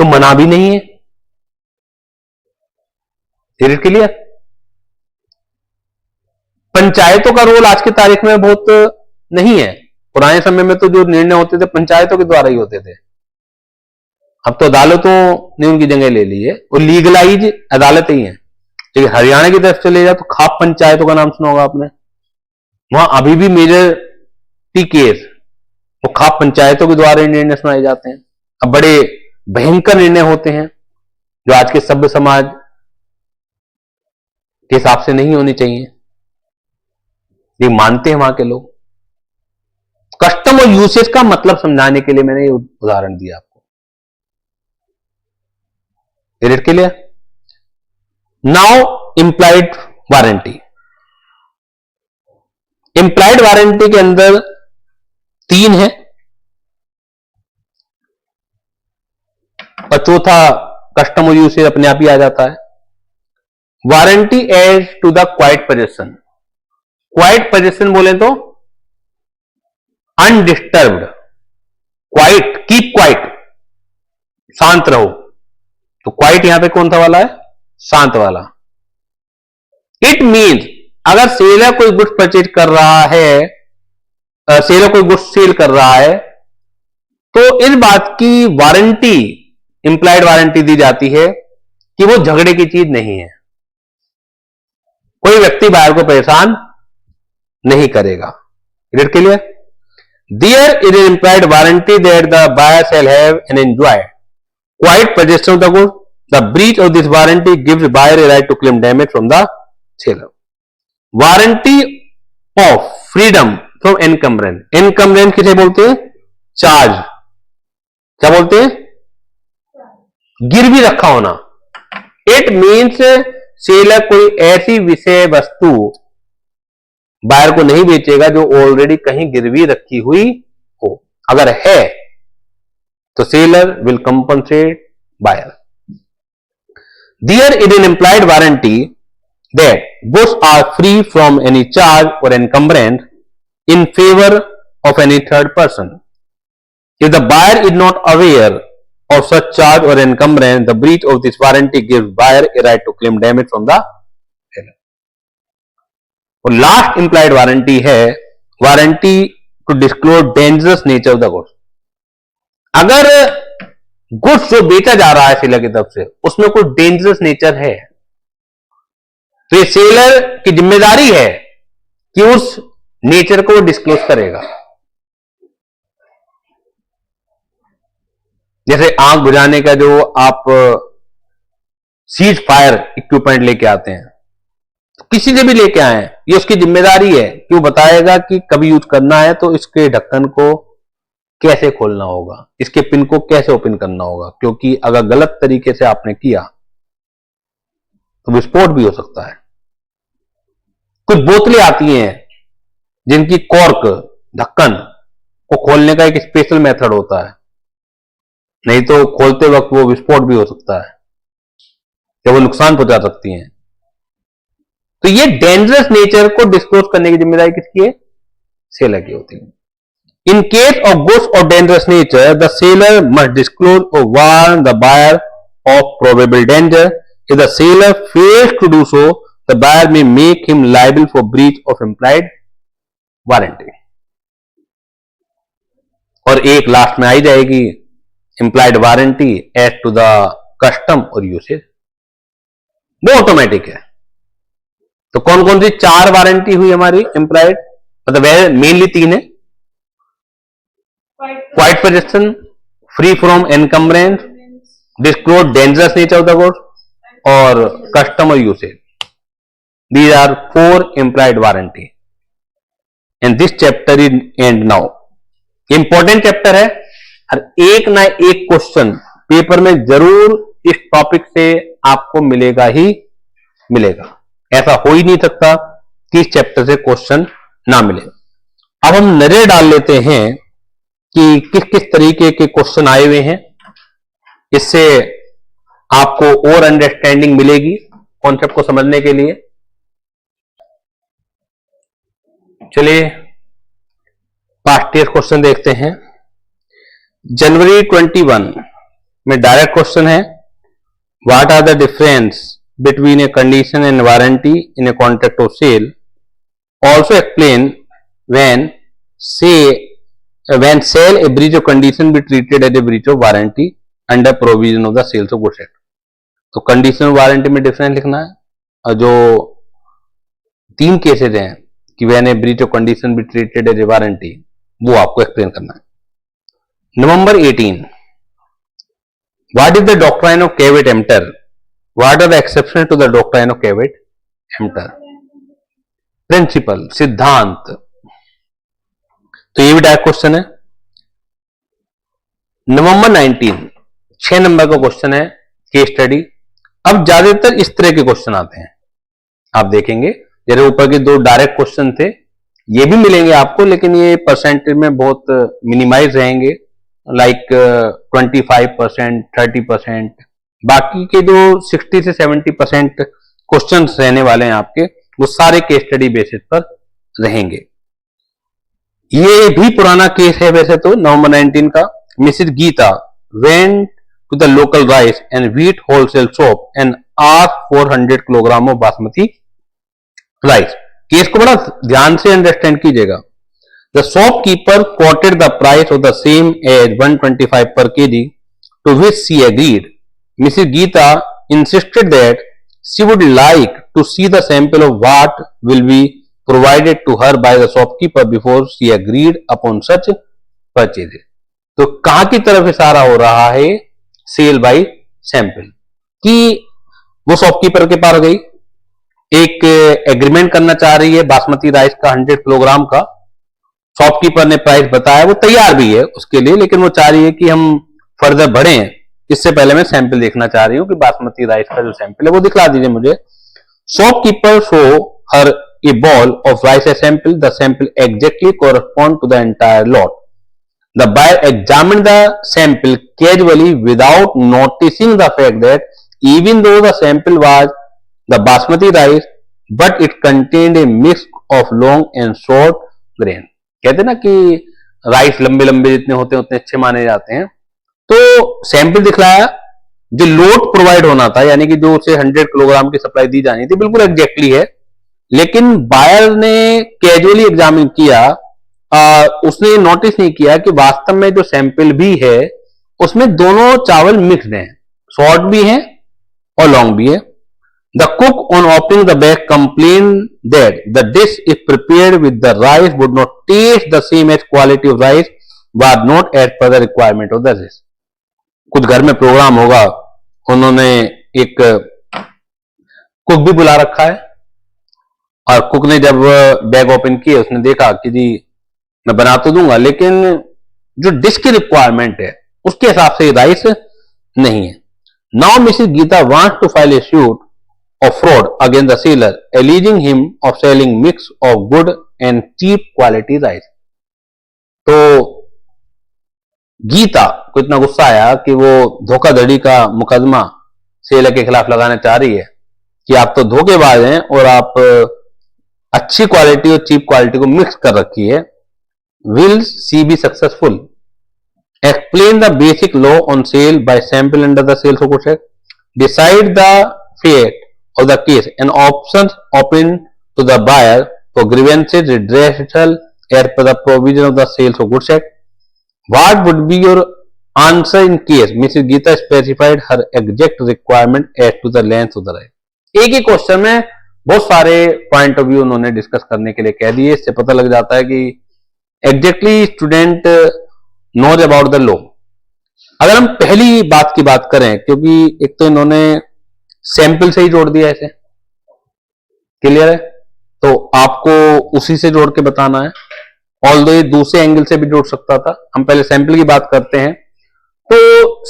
तो मना भी नहीं है। क्लियर? पंचायतों का रोल आज की तारीख में बहुत नहीं है। पुराने समय में तो जो निर्णय होते थे पंचायतों के द्वारा ही होते थे, अब तो अदालतों ने उनकी जगह ले ली है और लीगलाइज अदालतें ही हैं। लेकिन हरियाणा की तरफ चले जाओ तो खाप पंचायतों का नाम सुना होगा आपने, वहां अभी भी मेजॉरिटी केस वो खाप पंचायतों के द्वारा निर्णय सुनाए जाते हैं। अब बड़े भयंकर निर्णय होते हैं जो आज के सभ्य समाज के हिसाब से नहीं होनी चाहिए, ये मानते हैं वहां के लोग। कस्टम और यूसेज का मतलब समझाने के लिए मैंने ये उदाहरण दिया आपको। It clear? Now implied warranty. Implied warranty के अंदर 3 है और चौथा कस्टमर यूसेज अपने आप ही आ जाता है। Warranty as to the quiet possession. Quiet possession बोले तो अनडिस्टर्ब्ड, क्वाइट, कीप क्वाइट, शांत रहो। तो क्वाइट यहां पे कौन सा वाला है? शांत वाला। इट मींस अगर सेलर कोई गुड्स परचेज कर रहा है, सेलर कोई गुड्स सेल कर रहा है, तो इस बात की वारंटी, इंप्लाइड वारंटी दी जाती है कि वो झगड़े की चीज नहीं है, कोई व्यक्ति बायर को परेशान नहीं करेगा। Is it clear? There is an implied warranty that the buyer shall have and enjoy quiet possession of the good. The breach of this warranty gives buyer a right to claim damage from the seller. Warranty of freedom from encumbrance. Encumbrance किसे बोलते हैं? Charge. क्या बोलते हैं? गिरवी रखा होना। It means seller कोई ऐसी विषय वस्तु बायर को नहीं बेचेगा जो ऑलरेडी कहीं गिरवी रखी हुई हो। अगर है तो seller will compensate buyer. There is an implied warranty that goods are free from any charge और encumbrance in favour of any third person. If the buyer is not aware of such charge or encumbrance, the breach of this warranty gives buyer a right to claim damage from the seller. और last implied warranty है warranty to disclose dangerous nature of the goods. अगर goods जो बेचा जा रहा है seller की तरफ से उसमें कोई डेंजरस नेचर है तो ये सेलर की जिम्मेदारी है कि उस नेचर को डिस्क्लोज करेगा। जैसे आग बुझाने का जो आप सीज फायर इक्विपमेंट लेके आते हैं, तो किसी से भी लेके आए, ये उसकी जिम्मेदारी है कि वो बताएगा कि कभी यूज करना है तो इसके ढक्कन को कैसे खोलना होगा, इसके पिन को कैसे ओपन करना होगा, क्योंकि अगर गलत तरीके से आपने किया तो विस्फोट भी हो सकता है। कुछ बोतलें आती हैं जिनकी कॉर्क, ढक्कन को खोलने का एक स्पेशल मेथड होता है, नहीं तो खोलते वक्त वो विस्फोट भी हो सकता है या वो नुकसान पहुंचा सकती हैं। तो ये डेंजरस नेचर को डिस्क्लोज करने की जिम्मेदारी किसकी है? सेलर की होती है। In case of goods of dangerous nature the seller must disclose और warn the buyer of probable danger. If the seller fails to do so the buyer may make him liable for breach of implied warranty. और एक last में आई जाएगी implied warranty as to the custom और usage. वो automatic है। तो कौन कौन सी 4 वारंटी हुई हमारी इंप्लाइड? मतलब मेनली 3 है। Quiet possession, free from encumbrance, disclose dangerous nature of the goods और कस्टम और usage. These are 4 implied warranty and this chapter is end now. Important chapter है और एक ना एक क्वेश्चन पेपर में जरूर इस टॉपिक से आपको मिलेगा ही मिलेगा। ऐसा हो ही नहीं सकता कि इस चैप्टर से क्वेश्चन ना मिले। अब हम नजर डाल लेते हैं कि किस किस तरीके के क्वेश्चन आए हुए हैं, इससे आपको और अंडरस्टैंडिंग मिलेगी कॉन्सेप्ट को समझने के लिए। चलिए पास्ट ईयर क्वेश्चन देखते हैं। जनवरी 21 में डायरेक्ट क्वेश्चन है, what are the difference between a condition and warranty in a contract of sale. Also explain when shall a breach of condition be treated as a breach of warranty under provision of the sales of goods act. तो condition और warranty में difference लिखना है और जो 3 cases हैं कि when a breach of condition be treated as a warranty, वो आपको एक्सप्लेन करना है। November 18. What is the doctrine of caveat emptor? What are the exceptions to the doctrine of caveat emptor? Principle, सिद्धांत। तो ये भी डायरेक्ट क्वेश्चन है। नवंबर 19, 6 number का क्वेश्चन है, केस स्टडी। अब ज्यादातर इस तरह के क्वेश्चन आते हैं, आप देखेंगे जैसे ऊपर के दो डायरेक्ट क्वेश्चन थे, ये भी मिलेंगे आपको, लेकिन ये परसेंटेज में बहुत मिनिमाइज रहेंगे, लाइक 25%, 30%। बाकी के जो 60 से 70% क्वेश्चन रहने वाले हैं आपके, वो सारे केस स्टडी बेसिस पर रहेंगे। ये भी पुराना केस है वैसे तो, नवंबर 19 का। Mrs Geeta went to the local rice and wheat wholesale shop and asked 400 kilogram of basmati rice. Case को बड़ा ध्यान से अंडरस्टैंड कीजिएगा। The shopkeeper quoted the price of the same as 125 per kg, to which she agreed. Mrs. Geeta insisted that she would like to see the sample of what will be provided to her by the shopkeeper before she agreed upon such purchases. तो कहां की तरफ इशारा हो रहा है, cell by sample, कि वो शॉपकीपर के पास गई, एक एग्रीमेंट करना चाह रही है बासमती राइस का 100 किलोग्राम का। शॉपकीपर ने प्राइस बताया, वो तैयार भी है उसके लिए, लेकिन वो चाह रही है कि हम फर्दर बढ़े, इससे पहले मैं सैंपल देखना चाह रही हूं कि बासमती राइस का जो सैंपल है वो दिखला दीजिए मुझे। Shopkeeper show her a ball of rice a sample, the sample exactly correspond to the entire lot. The buyer examined the sample casually without noticing the fact that even though the sample was the basmati rice, but it contained a mix of long and short grain. कहते हैं ना कि rice लंबे लंबे जितने होते हैं उतने अच्छे माने जाते हैं। तो सैंपल दिखलाया, जो लोट प्रोवाइड होना था, यानी कि जो उसे 100 किलोग्राम की सप्लाई दी जानी थी, बिल्कुल एग्जैक्टली है, लेकिन बायर ने कैजुअली एग्जामिन किया, उसने नोटिस नहीं किया कि वास्तव में जो सैंपल भी है उसमें दोनों चावल मिक्स्ड हैं, शॉर्ट भी हैं और लॉन्ग भी है। The cook on opening the bag complain that the dish if prepared with the rice would not taste the same as quality of rice was not as per the requirement of the dish. कुछ घर में programme होगा, उन्होंने एक cook भी बुला रखा है, और कुक ने जब बैग ओपन किया उसने देखा कि जी मैं बना तो दूंगा, लेकिन जो डिश की रिक्वायरमेंट है उसके हिसाब से राइस नहीं है। Now Mrs Geeta wants to file a suit of fraud against the seller alleging him of selling mix of good and cheap quality rice. तो गीता को इतना गुस्सा आया कि वो धोखाधड़ी का मुकदमा सेलर के खिलाफ लगाने चाह रही है कि आप तो धोखेबाज हैं और आप अच्छी क्वालिटी और चीप क्वालिटी को मिक्स कर रखी है। Will she be successful? Explain the basic law on sale by sample under the Sales of Goods Act. Decide the fate of the case and options open to the buyer for grievances redressal as per the provision of the Sales of Goods Act. What would be your answer in case Mrs. Geeta specified her exact requirement as to the length of the right? एक ही question में बहुत सारे point of view उन्होंने discuss करने के लिए कह दिए। इससे पता लग जाता है कि exactly student knows about the law. अगर हम पहली बात की बात करें, क्योंकि एक तो इन्होंने सैंपल से ही जोड़ दिया ऐसे, क्लियर है, तो आपको उसी से जोड़ के बताना है। ऑल्दो ये दूसरे एंगल से भी जोड़ सकता था, हम पहले सैंपल की बात करते हैं। तो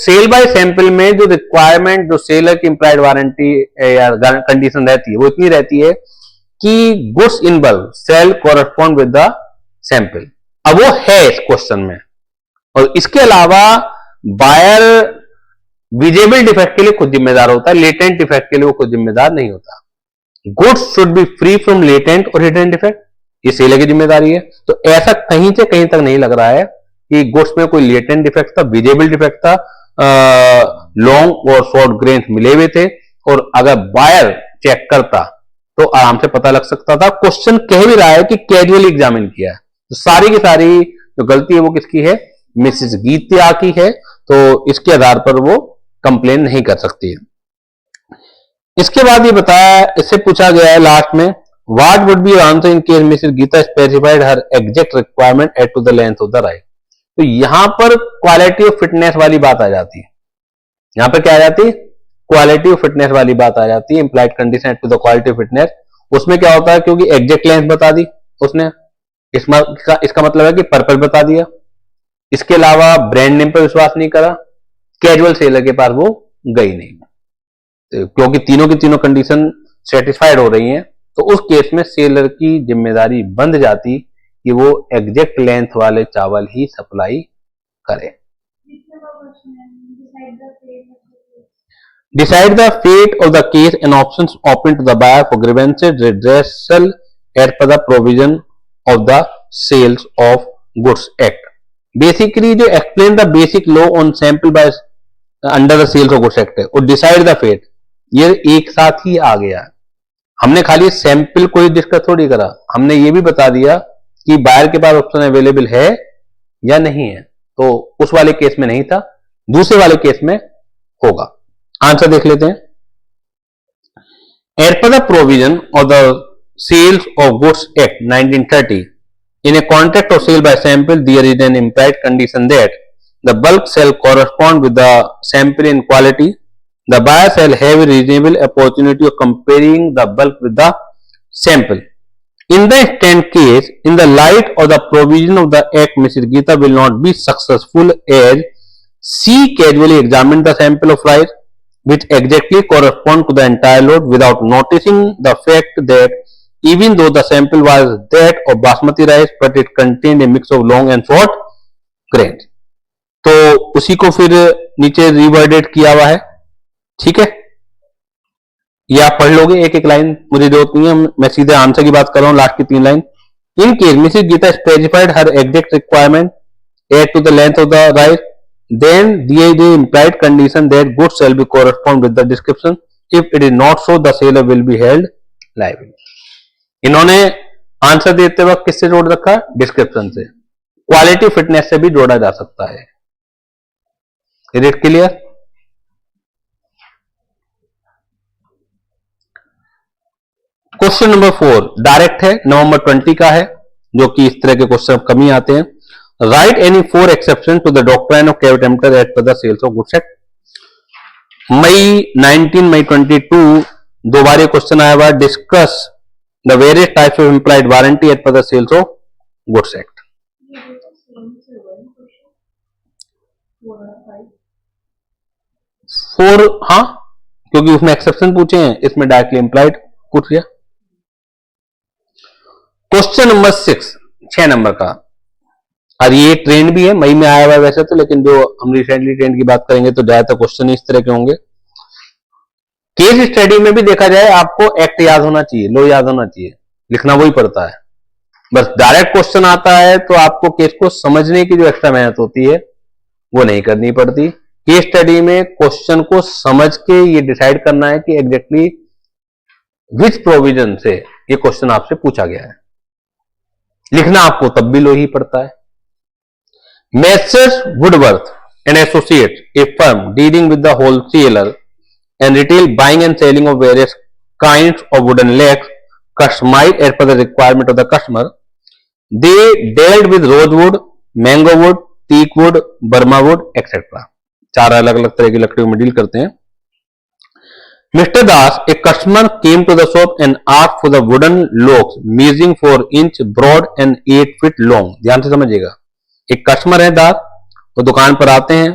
सेल बाय सैंपल में जो रिक्वायरमेंट, जो सेलर की इंप्लाइड वारंटी या कंडीशन रहती है, वो इतनी रहती है कि goods in bulk sale correspond with the sample. अब वो है इस क्वेश्चन में, और इसके अलावा बायर विजिबल डिफेक्ट के लिए खुद जिम्मेदार होता है, लेटेंट डिफेक्ट के लिए वो खुद जिम्मेदार नहीं होता। Goods should be free from latent और हिडन डिफेक्ट, ये सेलर की जिम्मेदारी है। तो ऐसा कहीं से कहीं तक नहीं लग रहा है कि गुड्स में कोई लेटेंट डिफेक्ट था, विजिबल डिफेक्ट था, लॉन्ग और शॉर्ट ग्रेन्स मिले हुए थे, और अगर बायर चेक करता तो आराम से पता लग सकता था। क्वेश्चन कह भी रहा है कि कैजुअली एग्जामिन किया है, तो सारी की सारी जो गलती है वो किसकी है, मिसेस गीता की है। तो इसके आधार पर वो कंप्लेन नहीं कर सकती है। इसके बाद ये बताया, इससे पूछा गया है लास्ट में, what would be your answer in case Mrs Geeta specified her exact requirement as to the length of the rice. तो यहां पर क्वालिटी ऑफ फिटनेस वाली बात आ जाती है। यहां पर क्या आ जाती है, क्वालिटी ऑफ फिटनेस वाली बात आ जाती है, implied condition eight to the quality of fitness. उसमें क्या होता है, क्योंकि एग्जैक्ट लेंथ बता दी उसने, इसका मतलब है कि पर्पस बता दिया, इसके अलावा ब्रांड नेम पर विश्वास नहीं करा, कैजुअल सेलर के पास वो गई नहीं, तो क्योंकि तीनों की तीनों कंडीशन सेटिस्फाइड हो रही हैं, तो उस केस में सेलर की जिम्मेदारी बंध जाती कि वो एग्जैक्ट लेंथ वाले चावल ही सप्लाई करे। Decide the fate of the case and options open to the buyer for grievances redressal as per the provision of the Sales of Goods Act. Basically जो explain the basic law on sample by under the Sales of Goods Act है, और decide the fate ये एक साथ ही आ गया। हमने खाली sample को ही डिस्कस थोड़ी करा, हमने ये भी बता दिया कि बायर के पास ऑप्शन अवेलेबल है या नहीं है, तो उस वाले केस में नहीं था, दूसरे वाले केस में होगा। आंसर देख लेते हैं। As per the provision of the Sales of Goods Act 1930, in a contract of sale by sample, there is an implied condition that the bulk shall correspond with the sample in quality. The buyer shall have a reasonable opportunity of comparing the bulk with the sample. In the instant case, in the light of the provision of the Act, Mrs. Geeta will not be successful as she casually examined the sample of rice which exactly correspond to the entire load without noticing the fact that even though the sample was that of basmati rice, but it contained a mix of long and short grains. तो उसी को फिर नीचे रिवर्डेड किया हुआ है, ठीक है, ये आप पढ़ लोगे, एक एक लाइन मुझे जरूरत नहीं है, मैं सीधे आंसर की बात कर रहा हूं, लास्ट की 3 line. In case Mrs Geeta specified her exact requirement as to the length of the rice, then the implied condition that goods shall be correspond with the description. If it is not so, the seller will be held liable. इन्होंने answer देते वक्त किससे जोड़ रखा? Description से। Quality fitness से भी जोड़ा जा सकता है। Is it clear? Question number 4 direct है, नवंबर 20 का है, जो कि इस तरह के क्वेश्चन कम ही आते हैं। Write any 4 exceptions to the doctrine of caveat emptor as per the Sales of Goods Act. मई 22 दो बार ये क्वेश्चन आया हुआ, discuss the various types of implied warranty as per the sales of goods act. 4 हाँ, क्योंकि उसमें exception पूछे हैं, इसमें डायरेक्टली इम्प्लाइड पूछ गया। क्वेश्चन नंबर 6 नंबर का, और ये ट्रेंड भी है, मई में आया हुआ है वैसे तो, लेकिन जो हम रिसेंटली ट्रेंड की बात करेंगे तो ज्यादातर क्वेश्चन इस तरह के होंगे। केस स्टडी में भी देखा जाए आपको एक्ट याद होना चाहिए, लो याद होना चाहिए, लिखना वही पड़ता है, बस डायरेक्ट क्वेश्चन आता है तो आपको केस को समझने की जो एक्स्ट्रा मेहनत होती है वो नहीं करनी पड़ती। केस स्टडी में क्वेश्चन को समझ के ये डिसाइड करना है कि एग्जैक्टली विच प्रोविजन से ये क्वेश्चन आपसे पूछा गया है, लिखना आपको तब भी लो ही पड़ता है। Messrs. Woodworth and Associates, a firm dealing with the wholesaler and retail buying and selling of various kinds of wooden legs, customized as per the requirement of the customer. They dealt with rosewood, mango wood, teak wood, Burma wood, etc. 4 अलग अलग तरह की लकड़ियों में deal करते हैं। Mr. Das, a customer came to the shop and asked for the wooden logs measuring 4 inch broad and 8 feet long. ध्यान से समझिएगा, एक कस्टमर है दास, वो दुकान पर आते हैं,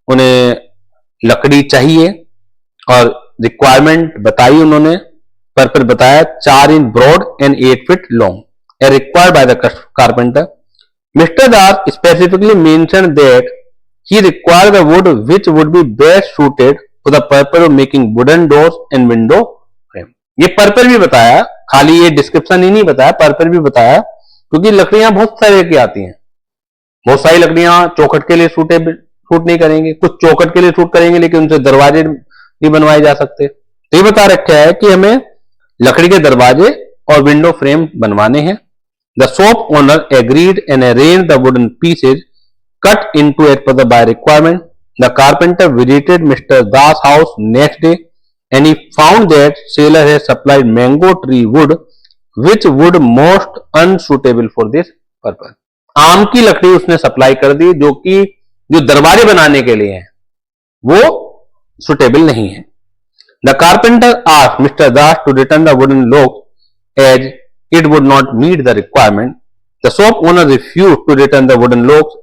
उन्हें लकड़ी चाहिए और रिक्वायरमेंट बताई उन्होंने, पर्पल बताया 4 inch broad and 8 feet long, a required by the carpenter. Mr Das specifically mention that he required the wood which would be best suited for the purpose of making wooden doors and window frame. ये purpose भी बताया, खाली ये description ही नहीं बताया, purple भी बताया, क्योंकि लकड़ियां बहुत तरह की आती हैं, बहुत सारी लकड़ियां चौखट के लिए सूट नहीं करेंगे, कुछ चौखट के लिए सूट करेंगे लेकिन उनसे दरवाजे नहीं बनवाए जा सकते। तो ये बता रखा है कि हमें लकड़ी के दरवाजे और विंडो फ्रेम बनवाने हैं। The shop owner agreed and arrange the wooden pieces cut into as per the buy requirement. The carpenter visited Mr Das house next day and he found that seller has supplied mango tree wood which would most unsuitable for this purpose. आम की लकड़ी उसने supply कर दी जो कि जो दरवाजे बनाने के लिए है वो सुटेबल नहीं है। The carpenter asked Mr Das to return the wooden log as it would not meet the requirement. The shop owner refused to return the wooden logs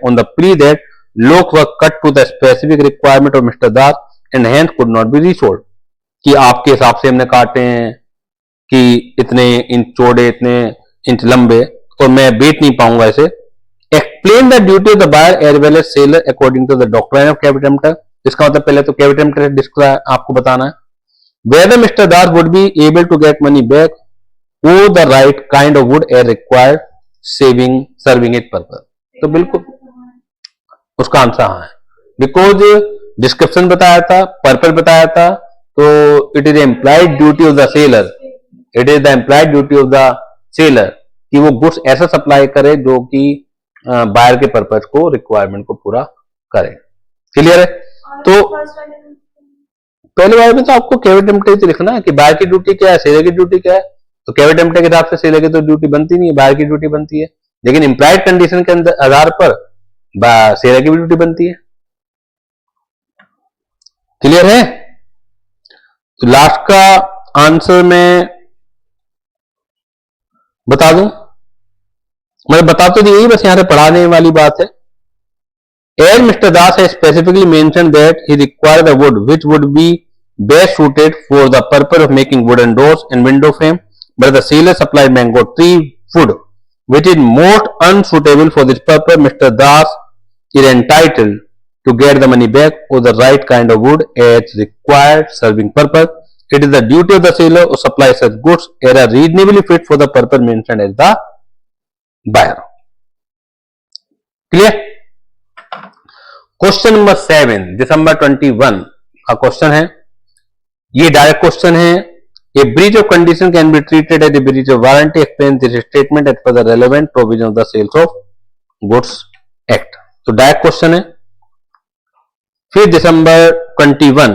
on the plea that logs were cut to the specific requirement of Mr. Das and hence could not be resold. कि आपके हिसाब से हमने काटे हैं कि इतने inch चौड़े इतने इंच लंबे और मैं बेच नहीं पाऊंगा इसे. Explain the duty of the buyer as well as seller according to the doctrine of caveat emptor. इसका मतलब पहले तो caveat emptor डिस्क्राइब आपको बताना है. Whether Mr. Das would be able to get money back or the right kind of wood as required serving its purpose. तो बिल्कुल उसका आंसर हाँ है. बिकॉज डिस्क्रिप्शन बताया था, पर्पस बताया था, तो it is employed duty of the seller, it is the employed duty of the seller कि वो गुड्स ऐसा सप्लाई करे जो कि बायर के पर्पस को, रिक्वायरमेंट को पूरा करे. क्लियर है? तो पहले बार में तो आपको कैवेट एम्प्टर लिखना है कि बायर की ड्यूटी क्या है, सेलर की ड्यूटी क्या है. तो कैवेट एम्प्टर के हिसाब से सेलर की तो ड्यूटी बनती नहीं है, बायर की ड्यूटी बनती है. लेकिन इंप्लाइड कंडीशन के अंदर आधार पर सेलर की भी ड्यूटी बनती है. क्लियर है? तो लास्ट का आंसर मैं बता दूं, मतलब बता तो दी, बस यहां पे पढ़ाने वाली बात है. As Mr. Das has specifically mentioned that he required the wood which would be best suited for the purpose of making wooden doors and window frame, but the seller supplied mango tree wood which is most unsuitable for this purpose. Mr. Das is entitled to get the money back or the right kind of wood as required serving purpose. It is the duty of the seller to supply such goods as are reasonably fit for the purpose mentioned as the buyer. Clear? Question number 7 December 21 का question है. ये direct question है. A breach of condition can be treated as a breach of warranty. Explain this statement as per the relevant provision of the sales of goods act. तो direct question है. फिर December 21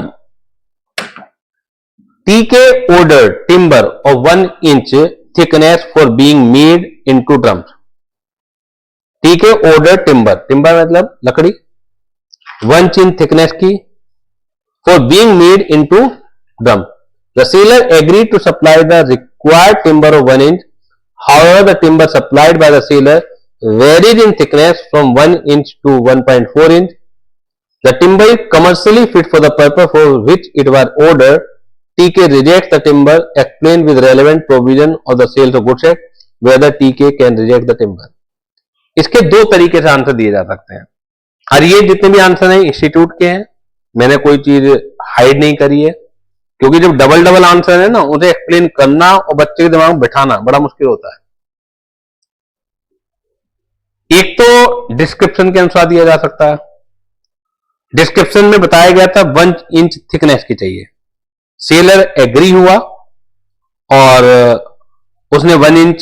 TK order timber of 1 inch thickness for being made into drums. TK order timber, timber मतलब लकड़ी, 1 inch thickness की, for being made into drum. The seller agree to supply the required timber of 1 inch. However the timber supplied by the seller varies in thickness from 1 inch to 1.4 inch. The timber is commercially fit for the purpose for which it was ordered. TK reject the timber. Explain with relevant provision of the sales of goods act whether TK can reject the timber. इसके दो तरीके से answer दिए जा सकते हैं और ये जितने भी आंसर हैं इंस्टीट्यूट के हैं. मैंने कोई चीज हाइड नहीं करी है, क्योंकि जब डबल डबल आंसर है ना, उसे एक्सप्लेन करना और बच्चे के दिमाग में बिठाना बड़ा मुश्किल होता है. एक तो डिस्क्रिप्शन के अनुसार दिया जा सकता है. डिस्क्रिप्शन में बताया गया था 1 इंच थिकनेस की चाहिए. सेलर एग्री हुआ और उसने 1 इंच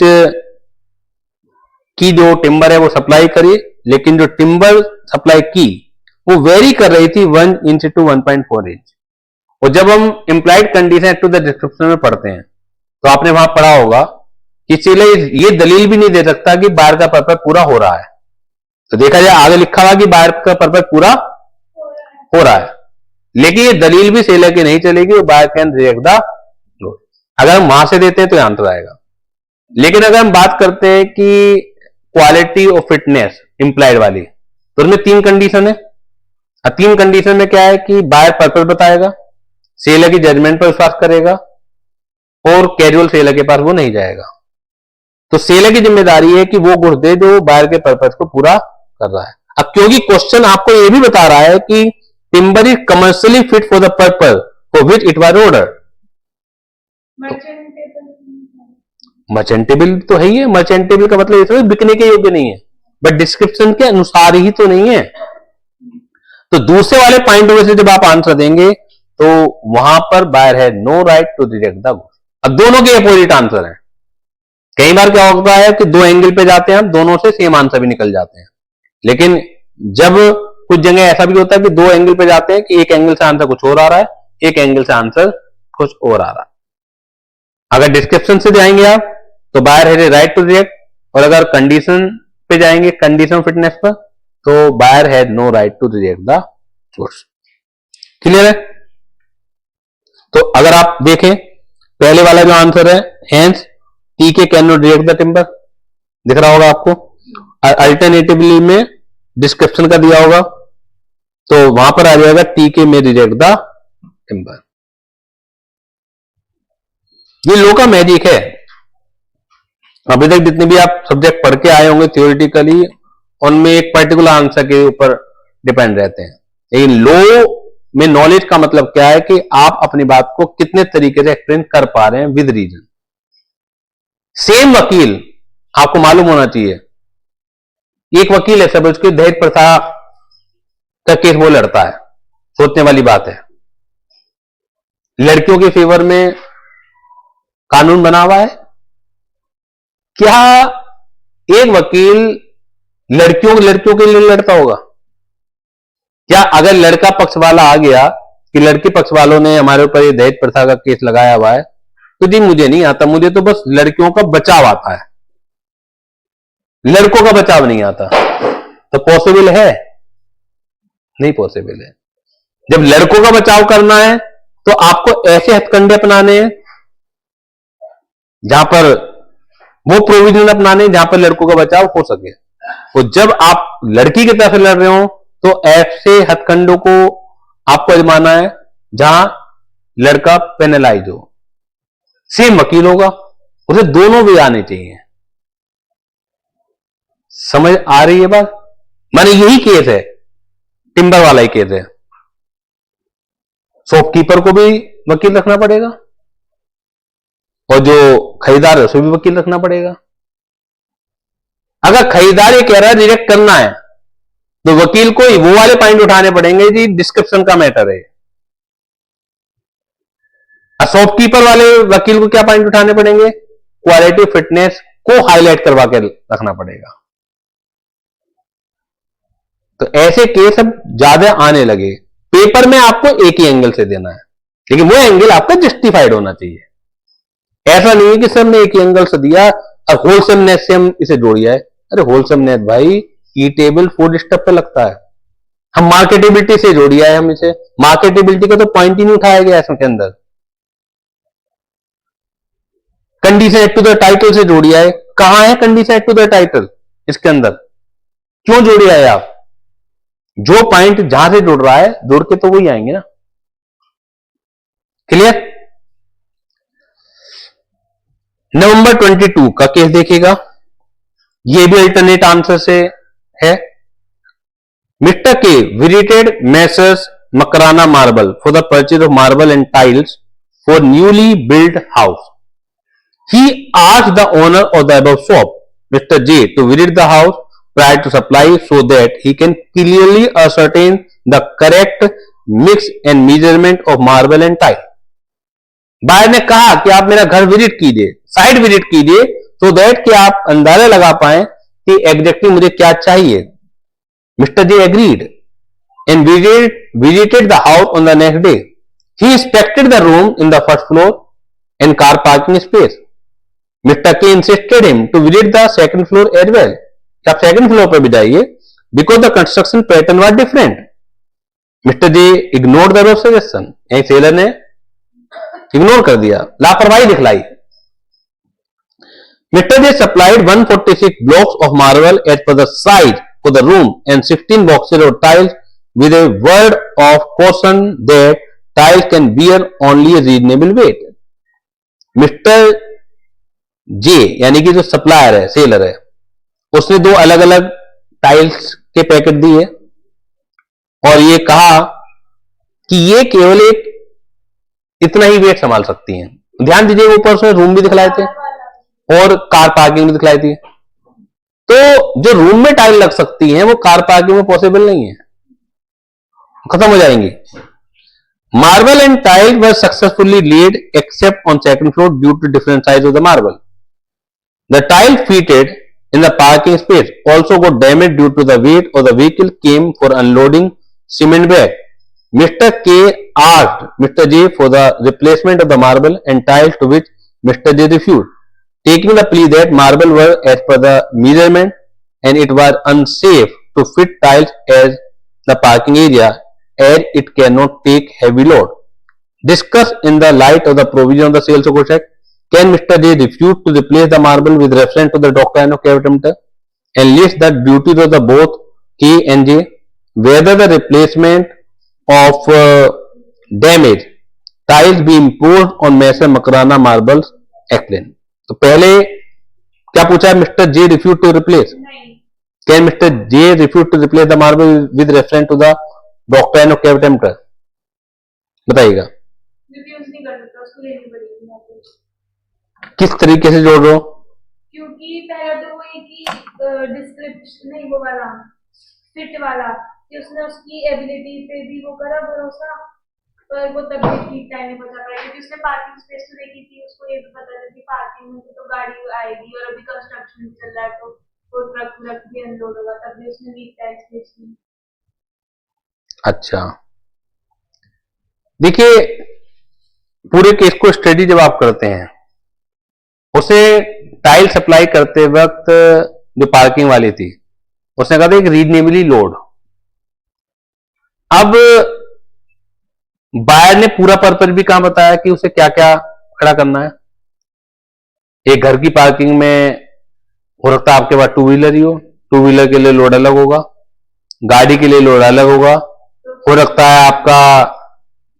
की जो टिम्बर है वो सप्लाई करी, लेकिन जो टिम्बर सप्लाई की वो वेरी कर रही थी 1 इंच टू 1.4 इंच. और जब हम implied condition to the description में पढ़ते हैं तो आपने वहां पढ़ा होगा कि सेलर ये दलील भी नहीं दे सकता कि बायर का पर्पस पूरा हो रहा है. तो देखा जाए आगे लिखा हुआ कि बायर का पर्पस पूरा हो रहा है, लेकिन ये दलील भी सेलर की नहीं चलेगी और buyer can reject the good. अगर हम वहां से देते हैं तो आंसर आएगा. लेकिन अगर हम बात करते हैं कि क्वालिटी और फिटनेस इंप्लाइड वाली, तो उसमें 3 कंडीशन है. 3 कंडीशन में क्या है कि बायर पर्पस बताएगा, सेलर की जजमेंट पर विश्वास करेगा और कैजुअल सेलर के पास वो नहीं जाएगा. तो सेलर की जिम्मेदारी है कि वो गुड्स दे जो बायर के पर्पस को पूरा कर रहा है. अब क्योंकि क्वेश्चन आपको ये भी बता रहा है कि timber is commercially fit for the purpose for which it was ordered. Merchantable तो है ही है. मर्चेंटेबल का मतलब ये बिकने के योग्य नहीं है, बट डिस्क्रिप्शन के अनुसार ही तो नहीं है. तो दूसरे वाले पॉइंट ऑफ व्यू से जब आप आंसर देंगे तो वहां पर बायर है no right to reject the goods. अब दोनों के अपोजिट आंसर है. कई बार क्या होता है कि 2 एंगल पे जाते हैं हम, दोनों से सेम आंसर भी निकल जाते हैं. लेकिन जब कुछ जगह ऐसा भी होता है कि 2 एंगल पे जाते हैं कि एक एंगल से आंसर कुछ और आ रहा है, एक एंगल से आंसर कुछ और आ रहा है. अगर डिस्क्रिप्शन से जाएंगे आप तो buyer has a right to reject, और अगर कंडीशन पे जाएंगे, कंडीशन फिटनेस पर, तो buyer has no right to reject the goods. Clear है? तो अगर आप देखें पहले वाला जो आंसर है, हेंस टीके can not reject the timber, दिख रहा होगा आपको। अल्टरनेटिवली में डिस्क्रिप्शन का दिया होगा, तो वहां पर आ जाएगा टीके में रिजेक्ट द टिम्बर। ये लो का मैजिक है। अभी तक जितने भी आप सब्जेक्ट पढ़ के आए होंगे थियोरिटिकली, उनमें एक पर्टिकुलर आंसर के ऊपर डिपेंड रहते हैं, लेकिन लो में नॉलेज का मतलब क्या है कि आप अपनी बात को कितने तरीके से एक्सप्लेन कर पा रहे हैं विद रीजन। सेम वकील आपको मालूम होना चाहिए, एक वकील है सब उसके दहेज प्रथा का केस वो लड़ता है, सोचने वाली बात है। लड़कियों के फेवर में कानून बना हुआ है, क्या एक वकील लड़कियों के लिए लड़ता होगा? क्या अगर लड़का पक्ष वाला आ गया कि लड़के पक्ष वालों ने हमारे ऊपर ये दहेज प्रथा का केस लगाया हुआ है, तो जी मुझे नहीं आता, मुझे तो बस लड़कियों का बचाव आता है, लड़कों का बचाव नहीं आता, तो पॉसिबल है? नहीं पॉसिबल है। जब लड़कों का बचाव करना है तो आपको ऐसे हथकंडे अपनाने हैं जहां पर वो प्रोविजन अपनाने जहां पर लड़कों का बचाव हो सके। तो जब आप लड़की की तरफ लड़ रहे हो तो ऐसे हथकंडों को आपको आजमाना है जहां लड़का पेनलाइज हो। सेम वकील होगा, उसे दोनों भी आने चाहिए। समझ आ रही है बात? माने यही केस है, टिम्बर वाला ही केस है। शॉपकीपर को भी वकील रखना पड़ेगा और जो खरीदार है उसे भी वकील रखना पड़ेगा। अगर खरीदार ये कह रहा है रिजेक्ट करना है तो वकील को वो वाले पॉइंट उठाने पड़ेंगे जी डिस्क्रिप्शन का मैटर है। शॉपकीपर वाले वकील को क्या पॉइंट उठाने पड़ेंगे? क्वालिटी फिटनेस को हाईलाइट करवा के रखना पड़ेगा। तो ऐसे केस अब ज्यादा आने लगे। पेपर में आपको एक ही एंगल से देना है, लेकिन वो एंगल आपका जस्टिफाइड होना चाहिए। ऐसा नहीं है कि सर ने एक ही एंगल से दिया और होलसमनेस से हम इसे जोड़िया है। अरे होलसमनेस भाई ई टेबल फूड स्टफ पे लगता है, हम मार्केटेबिलिटी से जोड़िया है, हम इसे मार्केटेबिलिटी का तो पॉइंट ही नहीं उठाया गया इसके अंदर। Condition add to the title से जोड़िया है, कहां है condition add to the title इसके अंदर? क्यों जोड़िया है आप? जो पॉइंट जहां से जुड़ रहा है जोड़ के तो वही आएंगे ना। क्लियर? नवंबर 22 का केस देखिएगा, ये भी अल्टरनेट आंसर से है। मिस्टर के visited messrs Makrana marble for the purchase of marble and tiles for newly build house. He asked the owner of the above shop, Mr. J, to visit the house prior to supply so that he can clearly ascertain the correct mix and measurement of marble and tile. Buyer ने कहा कि आप मेरा घर visit कीजिए, site visit कीजिए, so that कि आप अंदाजा लगा पाए कि एग्जैक्टली मुझे क्या चाहिए। Mr. J agreed and visited the house on the next day. He inspected the room in the first floor and car parking space. Mr. K insisted him to visit the second floor as well. आप second floor पर भी जाइए, because the construction pattern was different. Mr. J ignored the suggestion. यही seller ने ignore कर दिया, लापरवाही दिखलाई। Mr. J supplied 146 blocks of marble as per the size for the room and 16 boxes of tiles with a word of caution that tiles can bear only a reasonable weight. Mr. जे यानी कि जो supplier है, seller है, उसने दो अलग अलग tiles के पैकेट दिए और ये कहा कि ये केवल एक इतना ही वेट संभाल सकती हैं। ध्यान दीजिएगा, ऊपर उसने रूम भी दिखलाए थे और कार पार्किंग भी दिखलाई थी। तो जो रूम में टाइल लग सकती हैं वो कार पार्किंग में पॉसिबल नहीं है, खत्म हो जाएंगी। Marble and tile were successfully laid except on second floor due to different size of the marble. The tile fitted in the parking space also got damaged due to the weight of the vehicle came for unloading cement bag. Mr. K asked Mr. J for the replacement of the marble and tiles, to which Mr. J refused, taking the plea that marble were as per the measurement and it was unsafe to fit tiles as the parking area as it cannot take heavy load. Discussed in the light of the provision of the Sales of Goods Act, Can Mr. J refuse to replace the marble with reference to the doctrine of cavitum and list the duties of the both K and J, whether the replacement of damaged tiles be imposed on Messer Makrana Marbles Acklin. तो पहले क्या पूछा है? Mister J refuse to replace. नहीं. Can mister J refuse to replace the marble with reference to the doctrine of caveat emptor? बताइएगा. Refuse नहीं कर सकता, उसको लेनी पड़ेगी. किस तरीके से जोड़ रहे हो? क्योंकि पहले तो वो एक ही डिस्क्रिप्शन नहीं, वो वाला फिट वाला कि उसने उसकी एबिलिटी पे भी वो करा भरोसा, पर वो तब भी ठीक टाइम में पहुंचा पाया क्योंकि उसने पार्किंग स्पेस तो देखी थी. उसको ये भी पता था कि पार्किंग में तो गाड़ी आएगी और अभी कंस्ट्रक्शन चल रहा है तो वो ट्रक भी अनलोड होगा, तब भी उसने वीक टैक्स बेची. अच्छा, देखिए पूरे केस को स्टडी जब आप करते हैं, उसे टाइल सप्लाई करते वक्त जो पार्किंग वाली थी उसने कहा था एक रीजनेबली लोड. अब बायर ने पूरा पर्पज भी कहां बताया कि उसे क्या क्या खड़ा करना है. एक घर की पार्किंग में हो सकता है आपके पास टू व्हीलर ही हो, टू व्हीलर के लिए लोड अलग होगा, गाड़ी के लिए लोड अलग होगा. हो सकता है आपका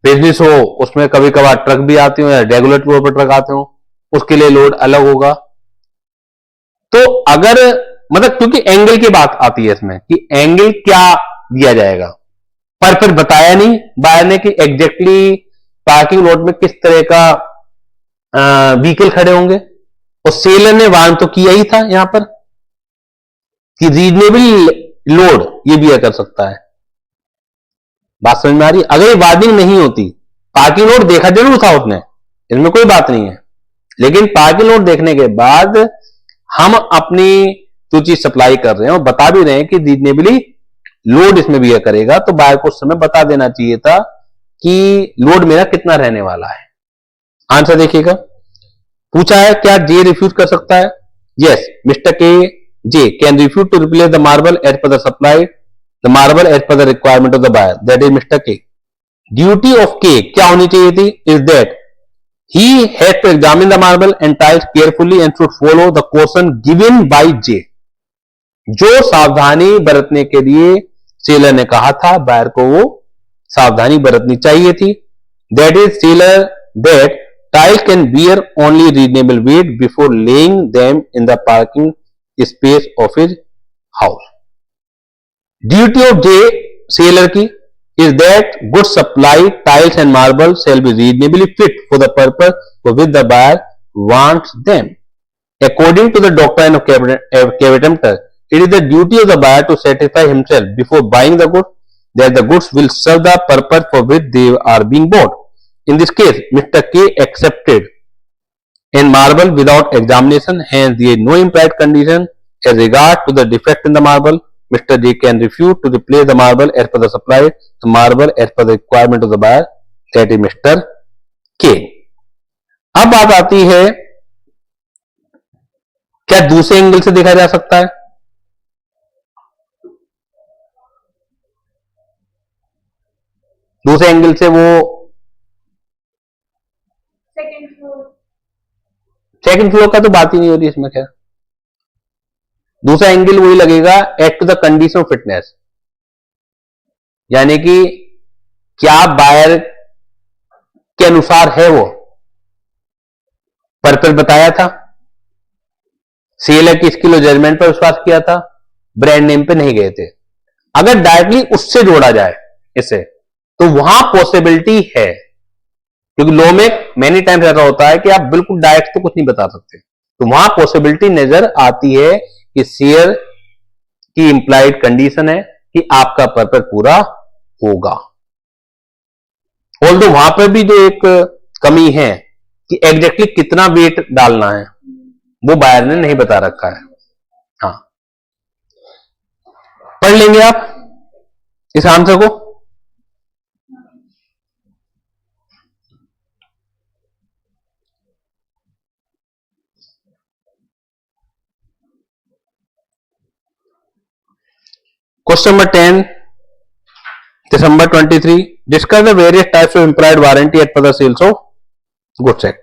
बिजनेस हो, उसमें कभी कभार ट्रक भी आते हो या रेगुलर तौर पर ट्रक आते हो, उसके लिए लोड अलग होगा. तो अगर मतलब क्योंकि एंगल की बात आती है इसमें कि एंगल क्या दिया जाएगा, पर फिर बताया नहीं बायर ने कि एग्जैक्टली पार्किंग लॉट में किस तरह का व्हीकल खड़े होंगे. और सेलर ने वार्न तो किया ही था यहां पर कि रीजनेबल लोड ये भी कर सकता है. बात समझ में आ रही? अगर ये वार्निंग नहीं होती, पार्किंग लोड देखा जरूर था उसने, इसमें कोई बात नहीं है, लेकिन पार्किंग लोड देखने के बाद हम अपनी जो चीज सप्लाई कर रहे हैं और बता भी रहे हैं कि रीजनेबली लोड इसमें भी करेगा, तो बायर को उस समय बता देना चाहिए था कि लोड मेरा कितना रहने वाला है. आंसर देखिएगा. पूछा है क्या जे रिफ्यूज कर सकता है? Yes, mister K J can refuse to replace the marble as per the supply the marble as per the requirement of the buyer, that is mister K. Duty of K क्या होनी चाहिए थी? Is that he had to examine the marble and tiles carefully and should follow the caution given by J. जो सावधानी बरतने के लिए seller ने कहा था, बायर को वो सावधानी बरतनी चाहिए थी. That is seller that tiles can bear only reasonable weight before laying them in the parking space of his house. Duty of J seller की is that goods supplied, tiles and marble shall be reasonably fit for the purpose for which the buyer wants them. According to the doctrine of cavetum, it is the duty of the buyer to satisfy himself before buying the goods that the goods will serve the purpose for which they are being bought. In this case, Mr. K accepted in marble without examination, hence there is no implied condition as regard to the defect in the marble. Mr. J can refuse to replace the marble as per the supply, the marble as per the requirement of the buyer, that is Mr. K. अब बात आती है क्या दूसरे angle से देखा जा सकता है? दूसरे एंगल से वो सेकंड फ्लोर का तो बात ही नहीं हो रही इसमें. क्या दूसरा एंगल वही लगेगा as to the condition of fitness, यानी कि क्या बायर के अनुसार है वो. पर्पल बताया था, सेलर की स्किल और जजमेंट पर विश्वास किया था, ब्रांड नेम पे नहीं गए थे. अगर डायरेक्टली उससे जोड़ा जाए इसे तो वहां पॉसिबिलिटी है, क्योंकि लॉ में मेनी टाइम्स ऐसा होता है कि आप बिल्कुल डायरेक्ट तो कुछ नहीं बता सकते, तो वहां पॉसिबिलिटी नजर आती है कि शेयर की इंप्लाइड कंडीशन है कि आपका पर्पस पूरा होगा. ऑल्दो वहां पर भी जो एक कमी है कि एग्जैक्टली कितना वेट डालना है वो बायर ने नहीं बता रखा है. हाँ, पढ़ लेंगे आप इस आंसर को. Question number 10, December 23. Discuss the various types of implied warranty as per the Sales of Goods Act.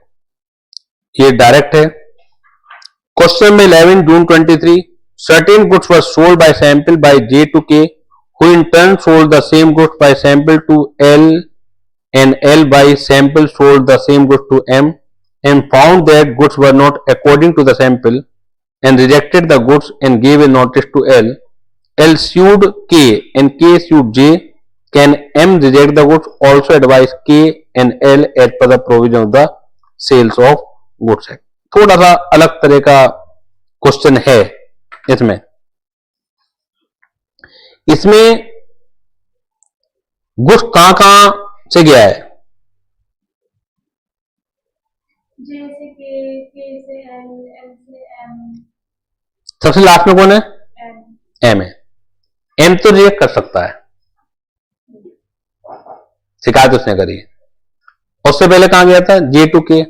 ये डायरेक्ट है। Question number 11 June 23, certain goods were sold by sample by J to K, who in turn sold the same goods by sample to L, and L by sample sold the same goods to M, and found that goods were not according to the sample, and rejected the goods and gave a notice to L. L sued K and K sued J. Can M reject the goods? Also advise K and L as per the provision of the Sales of Goods Act. थोड़ा सा अलग तरह का question है इसमें goods कहां से गया है? जे से के से एल, एल से एम, सबसे लास्ट में कौन है? एम। एम है। एम तो रिजेक्ट कर सकता है, शिकायत उसने करी। उससे पहले कहां गया था? जे टू के,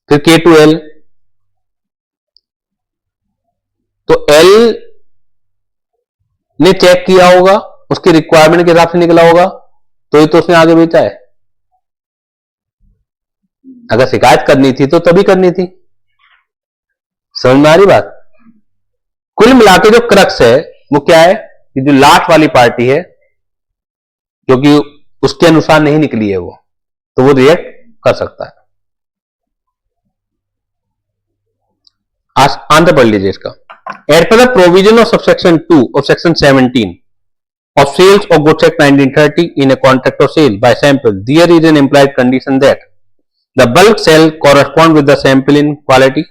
फिर के टू एल। तो एल ने चेक किया होगा, उसकी रिक्वायरमेंट के हिसाब से निकला होगा, तो ही तो उसने आगे बेचा है। अगर शिकायत करनी थी तो तभी करनी थी। समझ में आ रही बात? कुल मिलाकर जो क्रक्स है वो क्या है कि जो लास्ट वाली पार्टी है, क्योंकि उसके अनुसार नहीं निकली है वो, तो वो रिएक्ट कर सकता है। आंसर पढ़ लीजिए इसका। As per the provision of subsection 2 of section 17 of Sales of Goods Act 1930 in a contract of sale by sample, there is an implied condition that the bulk sale correspond with the sample in quality.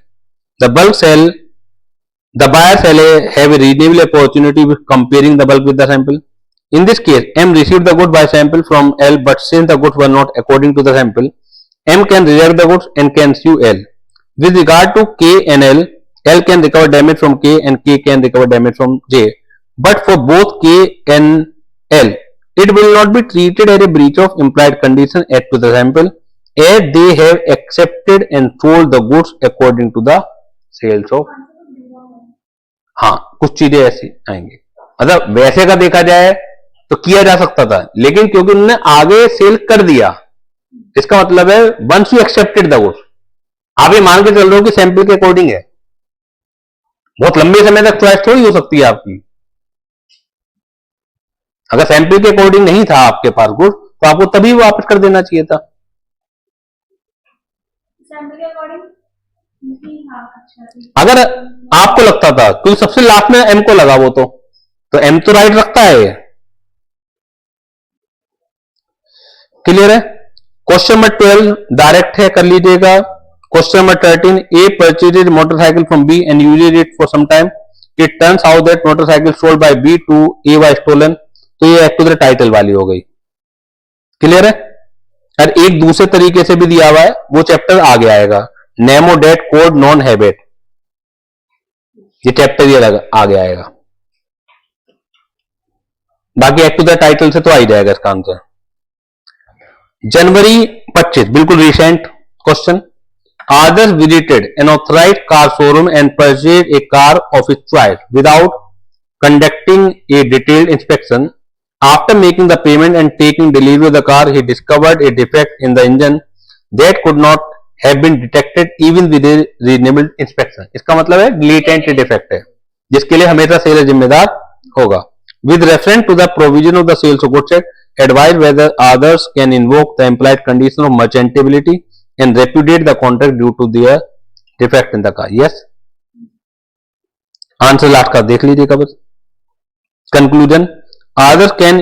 The bulk sale, the buyer shall have a reasonable opportunity with comparing the bulk with the sample. In this case, M received the goods by sample from L, but since the goods were not according to the sample, M can reject the goods and can sue L. With regard to K and L can recover damage from K and K can recover damage from J. But for both K and L, it will not be treated as a breach of implied condition as to the sample, as they have accepted and sold the goods according to the sales of. हाँ, कुछ चीजें ऐसी आएंगी। मतलब वैसे का देखा जाए तो किया जा सकता था, लेकिन क्योंकि उन्होंने आगे सेल कर दिया, इसका मतलब है once you accepted the goods, आप ये मान के चल रहे हो कि सैंपल के अकॉर्डिंग है, बहुत लंबे समय तक चॉइस थोड़ी हो सकती है आपकी। अगर सैंपल के अकॉर्डिंग नहीं था आपके पास गुड, तो आपको तभी वापस कर देना चाहिए था। सैंपल के अकॉर्डिंग नहीं, हाँ, अच्छा। अगर आपको लगता था, क्योंकि सबसे लास्ट में एम को लगा वो, तो एम तो राइट रखता है ये। क्लियर है? क्वेश्चन नंबर 12 डायरेक्ट है, कर लीजिएगा। Question number 13, A purchases motorcycle from B and uses it for some time. It turns out that motorcycle sold by B to A was stolen. तो ये एक्ट टू द टाइटल वाली हो गई। Clear है? और एक दूसरे तरीके से भी दिया हुआ है, वो चैप्टर आगे आएगा, नेमो डेट कोड नॉन हैबिट, ये चैप्टर ये आगे आएगा। बाकी एक्ट टू द टाइटल से तो आ ही जाएगा इसका आंसर। जनवरी 25 बिल्कुल recent question. Others visited an authorized car showroom and purchased a car of his choice without conducting a detailed inspection. After making the payment and taking delivery of the car, he discovered a defect in the engine that could not have been detected even with a reasonable inspection. इसका मतलब है latent defect है, जिसके लिए हमेशा seller जिम्मेदार होगा। With reference to the provision of the Sales of Goods Act, advise whether others can invoke the implied condition of merchantability and repudiate the contract due to their defect in the car. Yes, answer last का देख लीजिएगा बस। Conclusion, others can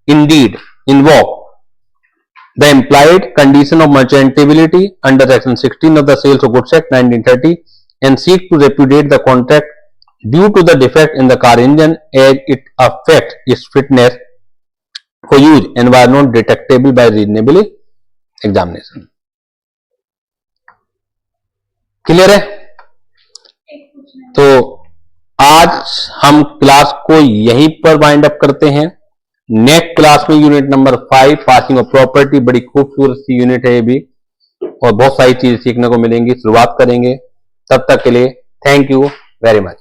indeed invoke the implied condition of merchantability under section 16 of the Sales of Goods Act 1930 and seek to repudiate the contract due to the defect in the car engine as it affects its fitness for use and was not detectable by reasonable examination. Clear है? तो आज हम class को यहीं पर wind up करते हैं। Next class में unit number 5 passing of property, बड़ी खूबसूरत सी यूनिट है ये भी, और बहुत सारी चीजें सीखने को मिलेंगी, शुरुआत करेंगे। तब तक के लिए थैंक यू वेरी मच।